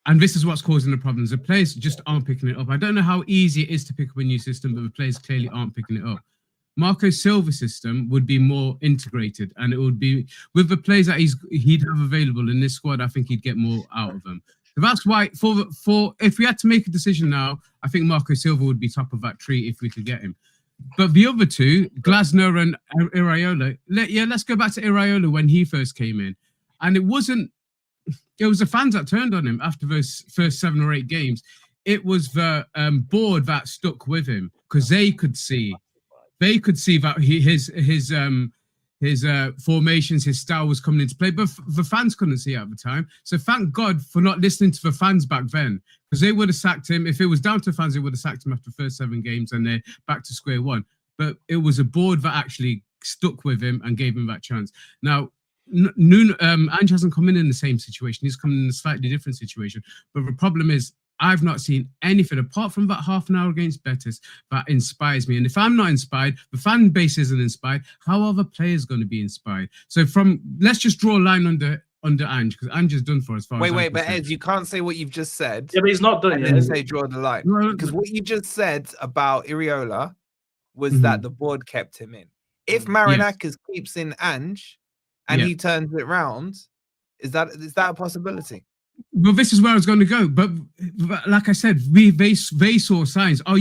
and this is what's causing the problems. The players just aren't picking it up. I don't know how easy it is to pick up a new system, but the players clearly aren't picking it up. Marco Silva's system would be more integrated, and it would be with the players that he'd have available in this squad. I think he'd get more out of them. So that's why for if we had to make a decision now, I think Marco Silva would be top of that tree if we could get him. But the other 2, Glasner and Iraola, let's go back to Iraola when he first came in. And it was the fans that turned on him after those first 7 or 8 games. It was the board that stuck with him, because they could see that his formations, his style was coming into play, but the fans couldn't see it at the time. So thank God for not listening to the fans back then, because they would have sacked him. If it was down to the fans, they would have sacked him after the first 7 games, and they're back to square one. But it was a board that actually stuck with him and gave him that chance. Now, Ange hasn't come in the same situation. He's come in a slightly different situation. But the problem is, I've not seen anything apart from that half an hour against Betis that inspires me. And if I'm not inspired, the fan base isn't inspired, how are the players going to be inspired? So let's just draw a line under Ange, because Ange is done for as far as Wait, but Ed, you can't say what you've just said. Yeah, but he's not done and yet. then say draw the line. Because what you just said about Iraola was that the board kept him in. If Marinakis keeps in Ange and he turns it round, is that a possibility? But this is where I was going to go. But like I said, they saw signs. Are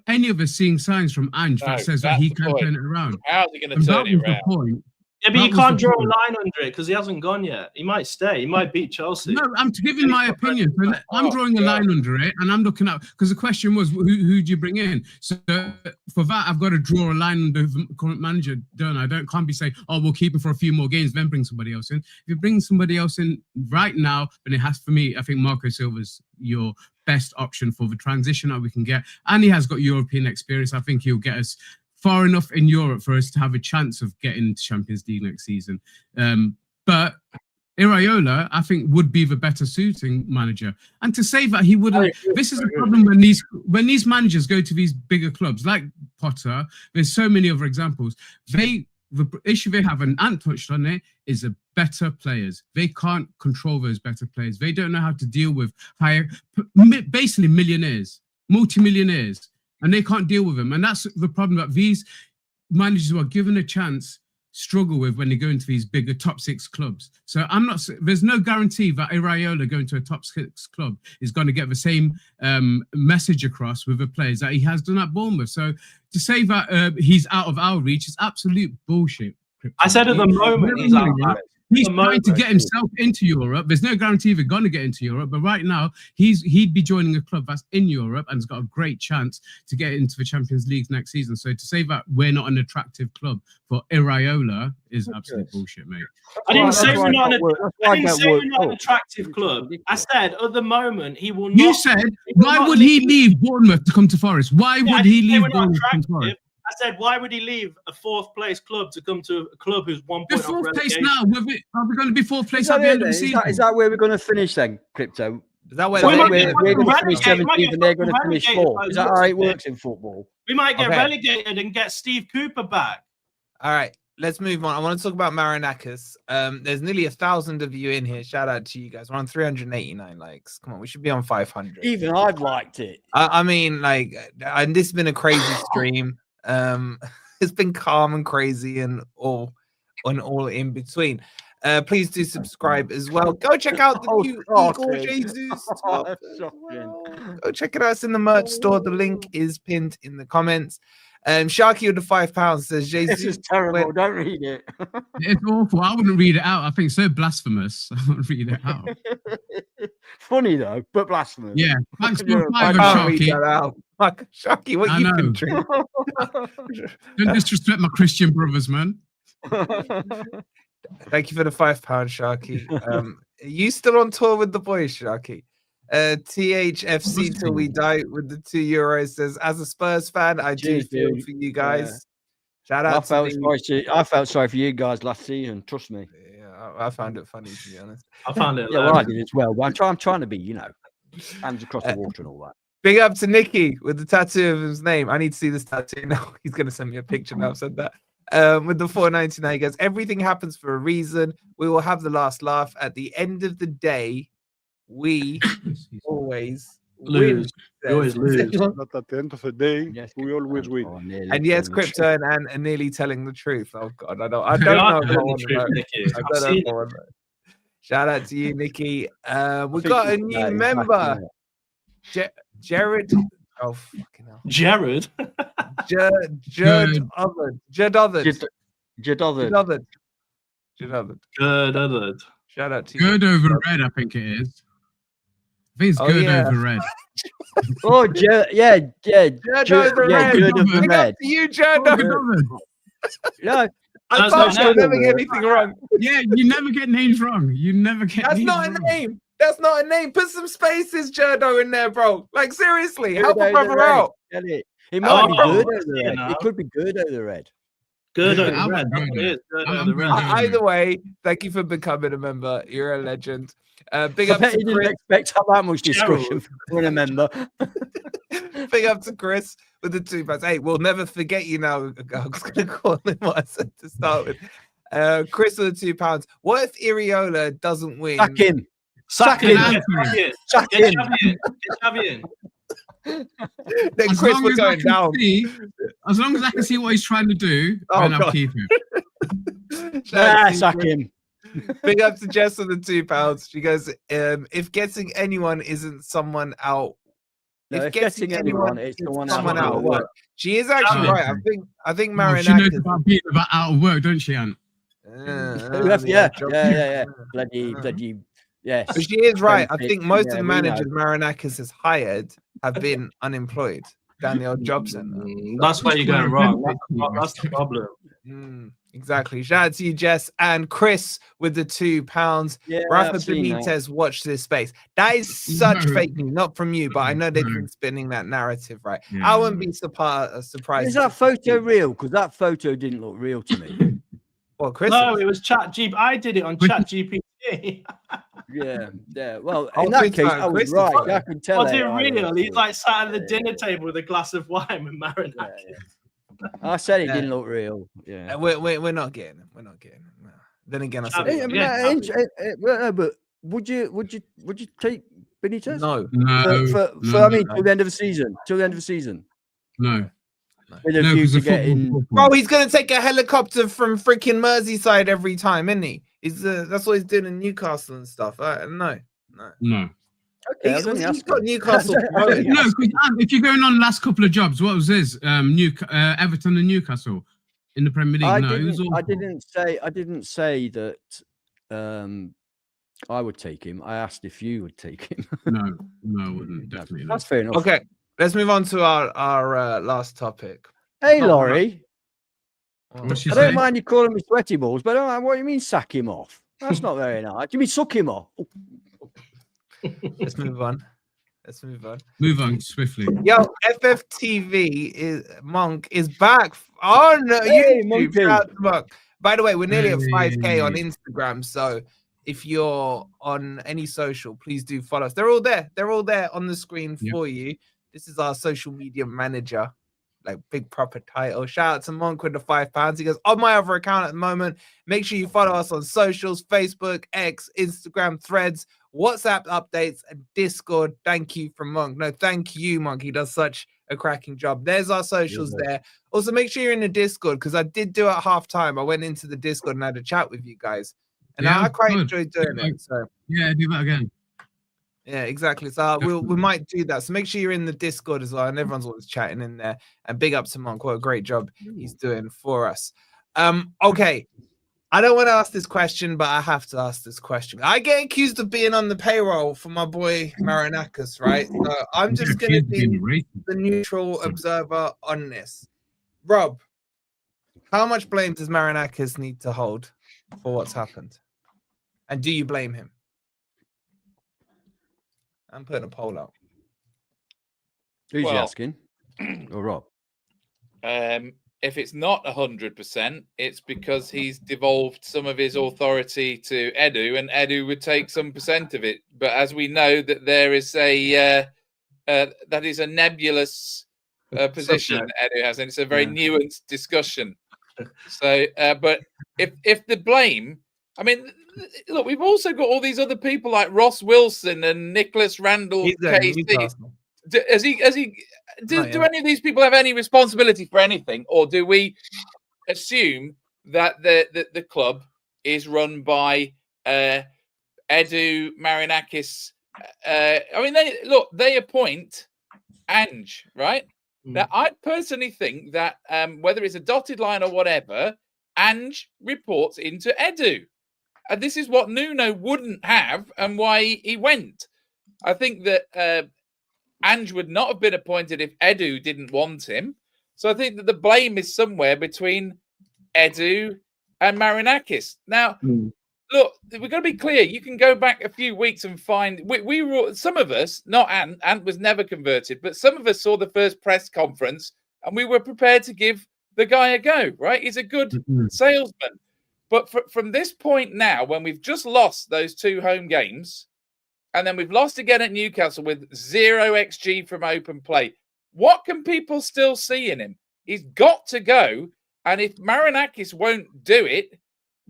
any of us seeing signs from Ange that says that he can turn it around? How's he going to turn it around? Point. Yeah, but you can't draw a line under it because he hasn't gone yet. He might stay. He might beat Chelsea. No, I'm giving my opinion. So I'm drawing a line under it, and I'm looking at, because the question was, who do you bring in? So for that, I've got to draw a line under the current manager. Don't I? Can't be saying, oh, we'll keep him for a few more games, then bring somebody else in. If you bring somebody else in right now, then it has, for me, I think Marco Silva's your best option for the transition that we can get, and he has got European experience. I think he'll get us far enough in Europe for us to have a chance of getting into Champions League next season. But Iraola, I think, would be the better suiting manager. And to say that he wouldn't, this is a problem when these managers go to these bigger clubs like Potter. There's so many other examples. The issue they have, and Ant touched on it, is the better players. They can't control those better players. They don't know how to deal with basically millionaires, multi-millionaires. And they can't deal with them. And that's the problem that these managers who are given a chance struggle with when they go into these bigger top 6 clubs. So there's no guarantee that Iraola going to a top 6 club is going to get the same message across with the players that he has done at Bournemouth. So to say that he's out of our reach is absolute bullshit. I said at the moment he's out of our reach. He's trying to get himself into Europe. There's no guarantee they're going to get into Europe, but right now he'd be joining a club that's in Europe and has got a great chance to get into the Champions League next season. So to say that we're not an attractive club for Iraola is absolute bullshit, mate. I didn't say we're not an attractive club. I said at the moment he will not. You said, why would he leave Bournemouth to come to Forest? Why would he leave Bournemouth to come to Forest? I said, why would he leave a 4th place club to come to a club who's 1 point off relegation? 4th place now. Are we going to be 4th place at the end of the season? Is that where we're going to finish then, Crypto? Is that where we're going to finish 17th and they're going to finish 4th? Is that how it works in football? We might get relegated and get Steve Cooper back. All right, let's move on. I want to talk about Marinakis. There's nearly 1,000 of you in here. Shout out to you guys. We're on 389 likes. Come on, we should be on 500. Even I've liked it. I mean, like, and this has been a crazy stream. It's been calm and crazy and all in between. Please do subscribe as well. Go check out the new Igor Jesus stuff. Go check it out. It's in the merch store. The link is pinned in the comments. Sharky with the £5 says, Jesus, this is terrible. Don't read it. It's awful. I wouldn't read it out. I think it's so blasphemous. I wouldn't read it out. Funny though, but blasphemous. Yeah. Thanks for Sharky. Sharky, what you been through? Don't disrespect my Christian brothers, man. Thank you for the £5, Sharky. Are you still on tour with the boys, Sharky? THFC till we die with the €2 says, as a Spurs fan, I do feel for you guys. Shout out I felt sorry for you guys last season, trust me. Yeah, I found it funny, to be honest. I found it. Yeah, well, I did as well. I'm trying to be, hands across the water and all that. Big up to Nicky with the tattoo of his name. I need to see this tattoo now. He's going to send me a picture now. I've said that. With the 499, he goes, everything happens for a reason. We will have the last laugh. At the end of the day, we always lose. We always lose. Not at the end of the day, we always win. And yes, Crypto and Ant are nearly telling the truth. Oh God, I don't know. Shout out to you, Nikki. We've got a new member, Jared. Oh fucking hell, Jared. Judd Othard. Shout out to you. Good over red, I think it is. I think it's good over red. Oh, yeah. Good over red. You, Judd Othard. No. I thought you never get anything wrong. Yeah, you never get names wrong. You never get That's names not wrong. a name. That's not a name. Put some spaces, Jurdo, in there, bro. Like, seriously, help a brother out. It might be good over the red. It could be good over the red. Good over the red. The red. Either way, thank you for becoming a member. You're a legend. Big up to Chris. You didn't expect that much discussion from a member. Big up to Chris with the £2. Hey, we'll never forget you now. I was going to call him what I said to start with. Chris with the £2. What if Iraola doesn't win? Sack him. Sack him. Get Xavi in. Then Chris, we're going down. As long as I can see what he's trying to do, then I'll keep him. Sack him. Big up to Jess for the £2. She goes, if getting anyone isn't someone out. No, if getting anyone it's is someone someone out out of of work. She is actually Oh, right. okay. I think She knows Marinakis. about being out of work, don't she, Ant? Yeah. Bloody, yes. But she is right. I Benefit, think most of yeah, the we managers know. Marinakis has hired have been unemployed down the old job centre. That's where you're going wrong. That's the problem. Exactly. Shout out to you, Jess and Chris with the £2. Yeah, Rafa I've seen that. Benitez, watch this space. That is such No. fake news, not from you, but I know they've No. been spinning that narrative, right? Yeah. I wouldn't be surprised. Is that photo real? Because that photo didn't look real to me. Well, Chris. No, it was ChatGPT. I did it on ChatGPT. Yeah. Well, I'll in that tweet case, that I was Christopher. right. I can tell. Was it AI real? was He's like sat at the dinner table with a glass of wine with Marinakis. I said it didn't look real. Yeah. We're not getting him. We're not getting him. No. Then again, I said Yeah, But would you take Benitez? no. I mean, till the end of the season. Till the end of the season. No. With a No, view 'cause to the football- getting. Bro, he's gonna take a helicopter from freaking Merseyside every time, isn't he? That's what he's doing in Newcastle and stuff. No. No. Okay, I was only He's got asking. Newcastle. promoted. No, because if you're going on last couple of jobs, what was his? Everton and Newcastle in the Premier League. I didn't say that I would take him. I asked if you would take him. No, I wouldn't. Definitely not. That's fair enough. Okay, let's move on to our last topic. Hey, Laurie. What's she I don't saying? mind you calling me sweaty balls, but I don't mind what you mean sack him off. That's not very nice. Do you mean suck him off? Let's move on. Move on swiftly. Yo, FFTV Monk is back. Oh no, Hey, YouTube. Monkey. Shout out to Monk. By the way, we're nearly at 5K on Hey. Instagram. So if you're on any social, please do follow us. They're all there. They're all there on the screen Yep. for you. This is our social media manager, like big proper title. Shout out to Monk with the £5. He goes, on my other account at the moment. Make sure you follow us on socials, Facebook, X, Instagram, Threads, WhatsApp updates, and Discord. Thank you from Monk. No, thank you, Monk. He does such a cracking job. There's our socials there. Also, make sure you're in the Discord, because I did do it at halftime. I went into the Discord and had a chat with you guys. And Yeah, I quite good. enjoyed doing it. So Yeah, do that again. yeah, exactly. So we might do that. So make sure you're in the Discord as well. And everyone's always chatting in there. And big up to Monk. What a great job he's doing for us. Okay. I don't want to ask this question, but I have to ask this question. I get accused of being on the payroll for my boy Marinakis, right? So I'm just going to be the neutral observer on this. Rob, how much blame does Marinakis need to hold for what's happened? And do you blame him? I'm putting a poll out. Who's Well, you asking? Or Rob? If it's not 100%, it's because he's devolved some of his authority to Edu, and Edu would take some percent of it. But as we know, that there is a that is a nebulous position that Edu has, and it's a very nuanced discussion. So, but if the blame, I mean, look, we've also got all these other people like Ross Wilson and Nicholas Randall. Do any of these people have any responsibility for anything, or do we assume that the club is run by Edu Marinakis? I mean, they appoint Ange, right? Now, I personally think that whether it's a dotted line or whatever, Ange reports into Edu, and this is what Nuno wouldn't have, and why he went. I think that Ange would not have been appointed if Edu didn't want him. So I think that the blame is somewhere between Edu and Marinakis. Now, look, we've got to be clear. You can go back a few weeks and find we were, some of us, not Ant was never converted, but some of us saw the first press conference and we were prepared to give the guy a go, right? He's a good salesman. But from this point now, when we've just lost those 2 home games, and then we've lost again at Newcastle with 0 XG from open play, what can people still see in him? He's got to go. And if Marinakis won't do it,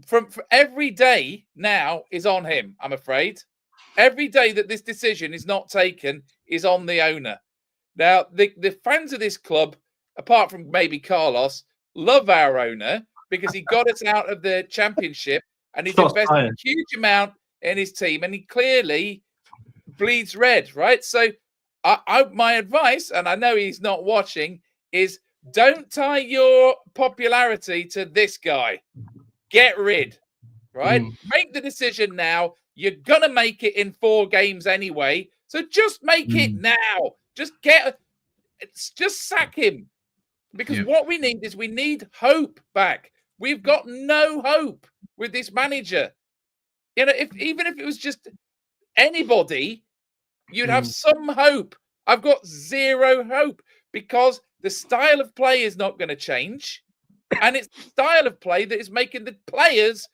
for every day now is on him, I'm afraid. Every day that this decision is not taken is on the owner. Now, the fans of this club, apart from maybe Carlos, love our owner because he got us out of the Championship and he's Shots invested fired. a huge amount in his team, and he clearly bleeds red, right? So my advice, and I know he's not watching, is don't tie your popularity to this guy. Get rid, right? Make the decision now. You're going to make it in 4 games anyway. So just make it now. Just sack him. Because what we need is we need hope back. We've got no hope with this manager. You know, even if it was just anybody, you'd have some hope. I've got zero hope because the style of play is not going to change. And it's the style of play that is making the players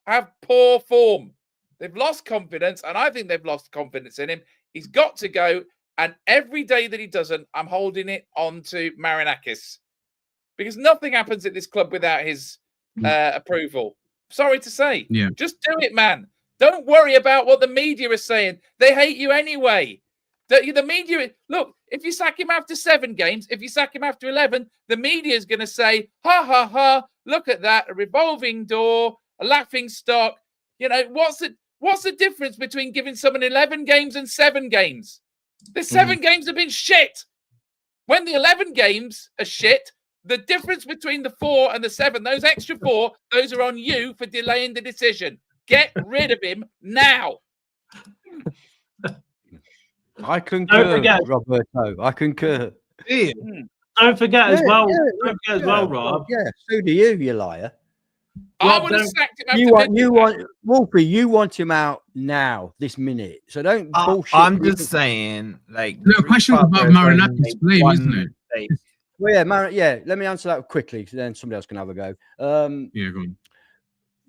have poor form. They've lost confidence, and I think they've lost confidence in him. He's got to go. And every day that he doesn't, I'm holding it on to Marinakis. Because nothing happens at this club without his approval. Sorry to say. Yeah. Just do it, man. Don't worry about what the media is saying. They hate you anyway. The media, look, if you sack him after 7 games, if you sack him after 11, the media is going to say, ha, ha, ha, look at that, a revolving door, a laughing stock. You know, what's the difference between giving someone 11 games and 7 games? The 7 games have been shit. When the 11 games are shit, the difference between the 4 and the 7, those extra 4, those are on you for delaying the decision. Get rid of him now. I concur, Roberto. I concur. Don't forget as well. Don't forget as well, Rob. Yeah, so do you liar. I would have sacked him after you want Wolfie, you want him out now, this minute. So don't bullshit. I'm just saying, like, no question about Marinakis' blame, isn't it? Well, let me answer that quickly, because then somebody else can have a go. Yeah, go on.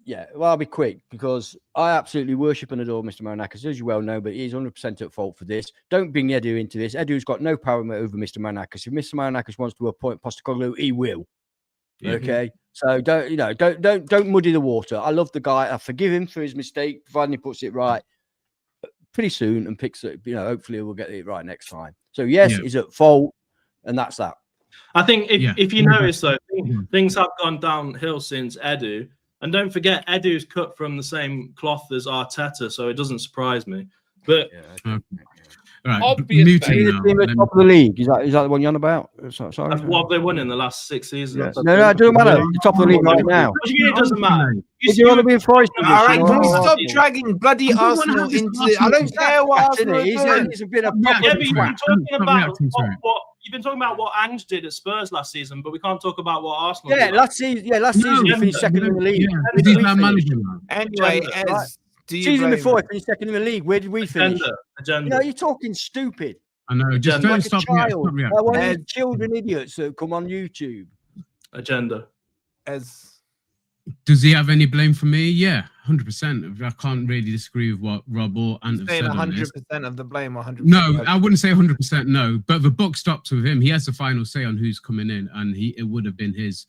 Yeah, well, I'll be quick because I absolutely worship and adore Mr. Marinakis, as you well know, but he's 100% at fault for this. Don't bring Edu into this. Edu's got no power over Mr. Marinakis. If Mr. Marinakis wants to appoint Postecoglou, he will. Yeah. Okay, so don't muddy the water. I love the guy. I forgive him for his mistake, providing he puts it right pretty soon and picks it. You know, hopefully we'll get it right next time. So yes, he's at fault, and that's that. I think if you notice though, things have gone downhill since Edu. And don't forget, Edu's cut from the same cloth as Arteta, so it doesn't surprise me. But right, obviously, top of the league. Is that the one you're on about? Sorry, what have they won in the last 6 seasons? Yeah. No, it doesn't matter. The top of the league right now. What do you mean it doesn't matter? You want to be in first position? All right, can we stop dragging bloody Arsenal into? I don't care what Arsenal is doing. But you've been talking about what Ange did at Spurs last season, but we can't talk about what Arsenal did. Last season we finished second in the league. Anyway, season before we finished second in the league. Where did we finish? Agenda. You know, you're talking stupid. I know. Just don't stop reacting. One of these children idiots that come on YouTube. Agenda. Does he have any blame for me? Yeah, 100%. I can't really disagree with what Rob or Ant have said on this. 100% of the blame, 100%. No, I wouldn't say 100%. No, but the buck stops with him. He has the final say on who's coming in, and it would have been his.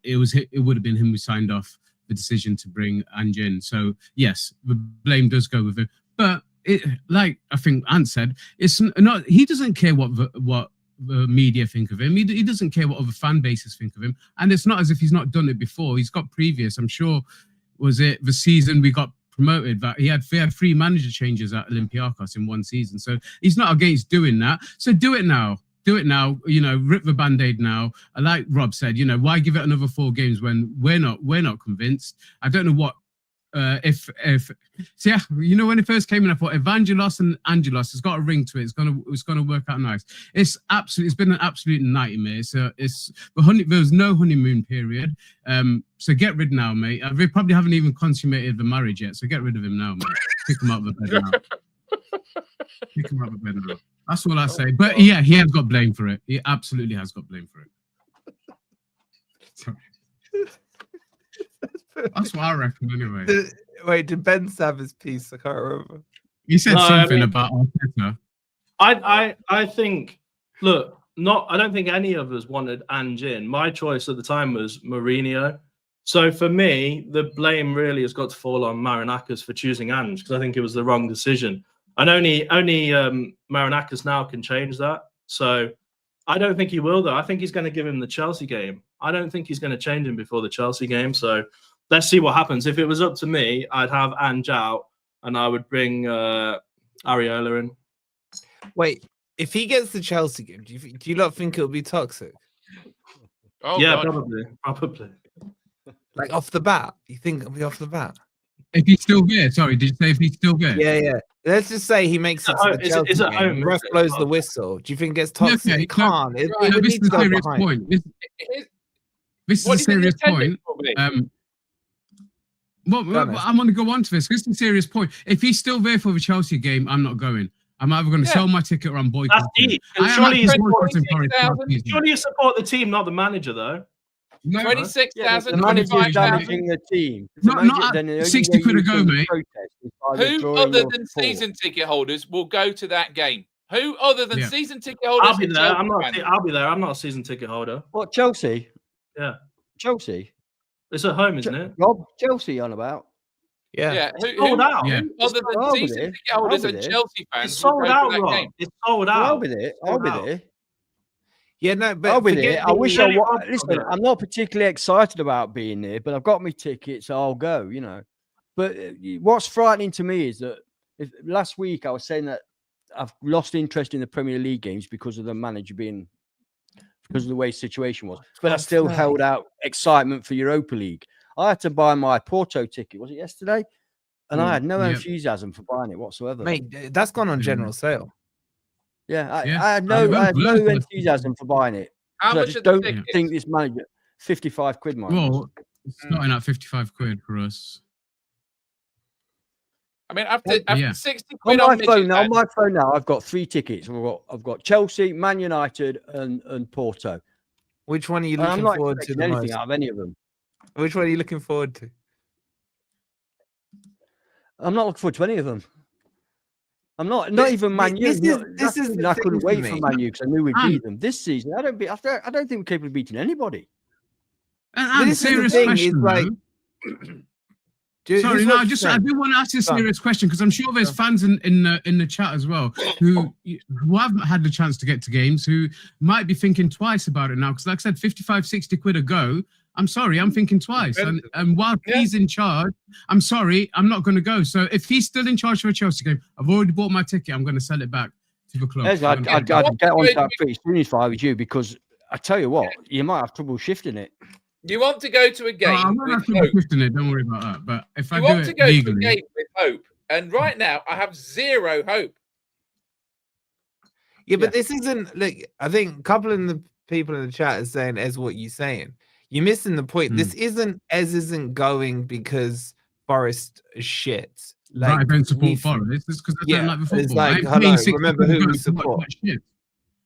It would have been him who signed off the decision to bring Ange in. So yes, the blame does go with him. But like I think Ant said, it's not. He doesn't care what the media think of him. He doesn't care what other fan bases think of him, and it's not as if he's not done it before. He's got previous. I'm sure, was it the season we got promoted that he had 3 manager changes at Olympiacos in 1 season. So he's not against doing that. So do it now. Do it now. You know, rip the band-aid now. Like Rob said, you know, why give it another 4 games when we're not convinced? I don't know what. So yeah, you know, when it first came in, I thought Evangelos and Angelos has got a ring to it. It's gonna work out nice. It's been an absolute nightmare. There was no honeymoon period. So get rid now, mate. They probably haven't even consummated the marriage yet. So get rid of him now, mate. Pick him up the bed now. Pick him up the bed now. That's all I say. But yeah, he has got blame for it. He absolutely has got blame for it. Sorry. That's what I reckon, anyway. Did Ben have his piece? I can't remember. You said something about Arteta. I think. Look, I don't think any of us wanted Ange in. My choice at the time was Mourinho. So for me, the blame really has got to fall on Marinakis for choosing Ange, because I think it was the wrong decision. And only Marinakis now can change that. So I don't think he will, though. I think he's going to give him the Chelsea game. I don't think he's going to change him before the Chelsea game. So let's see what happens. If it was up to me, I'd have Ange out and I would bring Areola in. Wait, if he gets the Chelsea game, do you not think it'll be toxic? Oh, yeah, God. probably. Like off the bat, you think it'll be off the bat? If he's still there, sorry, did you say if he's still there? Yeah. Let's just say he makes it to the Chelsea is it game. home? The ref blows the whistle. Do you think it gets toxic? Okay, It can't. It would this need is to a go serious behind. point. This is What a do you think the serious attendance point. will be? I'm going to go on to this. This is a serious point. If he's still there for the Chelsea game, I'm not going. I'm either going to sell my ticket or I'm boycotting. That's deep. Surely you support the team, not the manager, though. No, 26,000, the manager's 25,000. damaging the team. Not 60 quid a go, mate. Who other than season ticket holders will go to that game? Who other than season ticket holders? I'll be there. I'll be there. I'm not a season ticket holder. What, Chelsea? Yeah. Chelsea? It's at home, isn't it? Rob, Chelsea on about? Yeah. Sold out. Who other than season ticket holders and Chelsea fans? It's sold out, Rob. It's sold out. I'll be there. I'll be there. Yeah, no, but I'll be there. I wish listen, I'm not particularly excited about being there, but I've got my tickets, so I'll go, you know. But what's frightening to me is that last week I was saying that I've lost interest in the Premier League games because of the manager because of the way the situation was. But I still held out excitement for Europa League. I had to buy my Porto ticket, was it yesterday? And I had no enthusiasm for buying it whatsoever. Mate, that's gone on general sale. Yeah, I had no enthusiasm for buying it. How much I just don't think this manager 55 quid might. Well, it's starting at 55 quid for us. I mean, after 60 quid on my phone now, I've got 3 tickets. I've got Chelsea, Man United, and Porto. Which one are you looking forward to the anything most? out of any of them. Which one are you looking forward to? I'm not looking forward to any of them. I'm not even Man U. This is I couldn't wait for Man U because I knew we'd beat them this season. I don't think we're capable of beating anybody. And serious question, sorry, no, I do want to ask you a serious question because I'm sure there's fans in the chat as well who haven't had the chance to get to games who might be thinking twice about it now because, like I said, 55, 60 quid a go. I'm sorry, I'm thinking twice. And while he's in charge, I'm sorry, I'm not going to go. So if he's still in charge for a Chelsea game, I've already bought my ticket. I'm going to sell it back to the club. I'd get on that pretty soon if I was you because I tell you what, you might have trouble shifting it. You want to go to a game? I'm not shifting it. Don't worry about that. But if I want do to go legally, to a game with hope, and right now I have zero hope. Yeah, but this isn't. Look, I think a couple of the people in the chat are saying, "As what you're saying." You're missing the point. This isn't going because Forest is shit. Like, I don't support Forest. It's because I don't like the football. It's like, hello, remember who we support.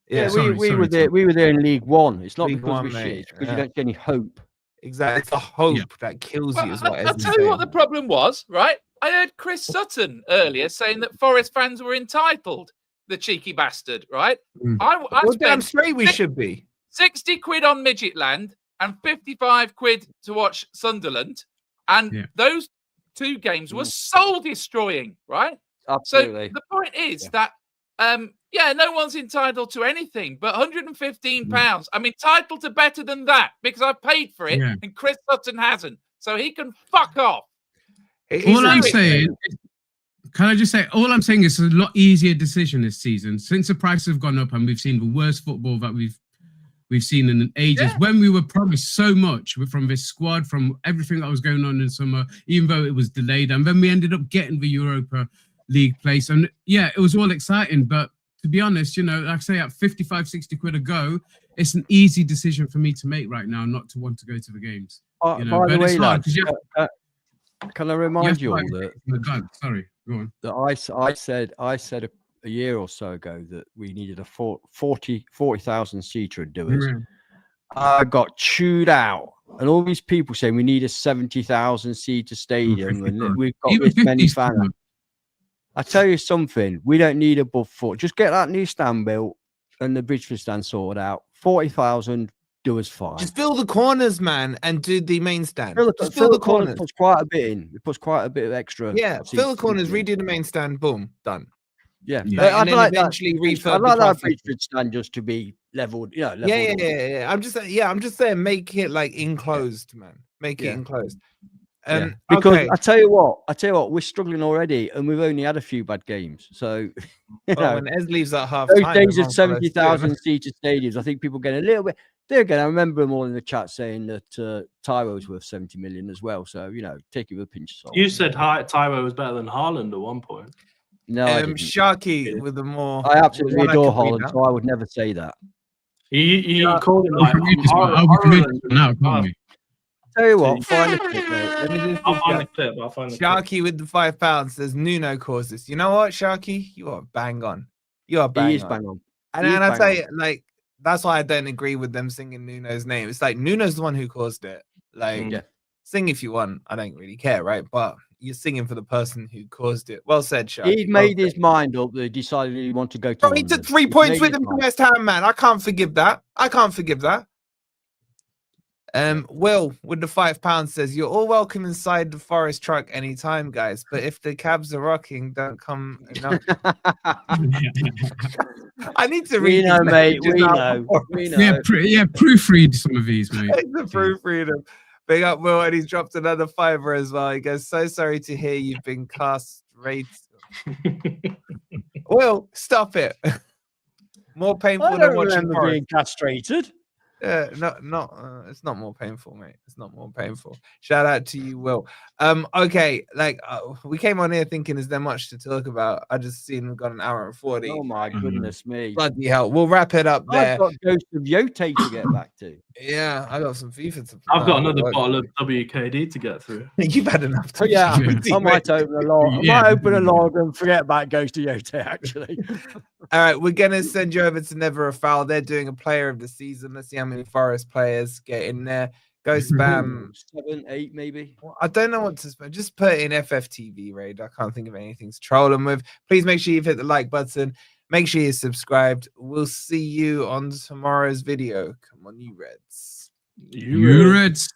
Yeah, we were there in League One. It's not because we're shit. It's because you don't get any hope. Exactly. It's the hope that kills you. Is what I'll tell you what the problem was, right? I heard Chris Sutton earlier saying that Forest fans were entitled. The cheeky bastard, right? I damn straight we should be. 60 quid on Midget Land and 55 quid to watch Sunderland. And those 2 games were soul destroying, right? Absolutely. So the point is that, no one's entitled to anything but £115. I'm entitled to better than that because I paid for it and Chris Sutton hasn't. So he can fuck off. All I'm saying, can I just say, all I'm saying is it's a lot easier decision this season since the prices have gone up and we've seen the worst football that we've seen in ages. When we were promised so much from this squad, from everything that was going on in summer, even though it was delayed, and then we ended up getting the Europa League place. And it was all exciting. But to be honest, like I say, at 55, 60 quid a go, it's an easy decision for me to make right now not to want to go to the games. By the way, lads, can I remind you all that? Sorry, go on. That I said a year or so ago that we needed a 40,000 seater at Doers. I got chewed out, and all these people saying we need a 70,000 seater stadium, and we've got this many fans. I tell you something, we don't need above 4. Just get that new stand built and the Bridgeford stand sorted out. 40,000 do us fine. Just fill the corners, man, and do the main stand. Fill the corners. Puts quite a bit in. It puts quite a bit of extra. Yeah, fill the corners, redo the main stand, boom, done. Yeah. I'd like eventually I'd like that Bridgeford stand just to be leveled. Yeah. I'm just saying, make it like enclosed, man. Make it enclosed. Because okay. I tell you what, we're struggling already, and we've only had a few bad games. So, Well, when Ez leaves at half those time, days of everyone follows 70,000 seated stadiums, I think people get a little bit. There again, I remember them all in the chat saying that Tyro's worth 70 million as well. So, take it with a pinch of salt. You said Tyro was better than Haaland at one point. No, I didn't. Sharky with the more. I absolutely one I adore could read Haaland, out. so I would never say that. You called him like We can read this one out, can't we? Tell you what, find the clip, mate. Let me just I'll find the clip. I'll find the clip. Sharky with the £5 says Nuno caused this. You know what, Sharky? You are bang on. You are bang He is on. bang on. And I tell you, like, that's why I don't agree with them singing Nuno's name. It's like Nuno's the one who caused it. Like, sing if you want. I don't really care, right? But you're singing for the person who caused it. Well said, Sharky. He made his mind up that he decided he wanted to go to Bro, he London. took 3 points with him to West Ham, man. I can't forgive that. Will with the £5 says you're all welcome inside the Forest truck anytime, guys. But if the cabs are rocking, don't come. No. I need to read. We know, mate. We know. Yeah, proofread some of these, mate. It's the proofread him. Big up, Will, and he's dropped another £5 as well. He goes, "So sorry to hear you've been castrated." Will, stop it. More painful than watching being castrated. it's not more painful, mate. It's not more painful. Shout out to you, Will. Okay, like we came on here thinking, is there much to talk about? I just seen we've got an hour and 40. Oh my goodness me! Bloody hell! We'll wrap it up there. I've got Ghost of Yote to get back to. Yeah, I got some FIFA to. I've got another bottle of WKD to get through. You've had enough. Oh yeah, I might open a log. I might open a log and forget about Ghost of Yote. Actually. All right, we're gonna send you over to Never a Foul. They're doing a player of the season. Let's see how many Forest players get in there. Go spam 7, 8, maybe. I don't know what to spam. Just put in FFTV raid. I can't think of anything to troll them with. Please make sure you've hit the like button. Make sure you're subscribed. We'll see you on tomorrow's video. Come on, you Reds. You Reds.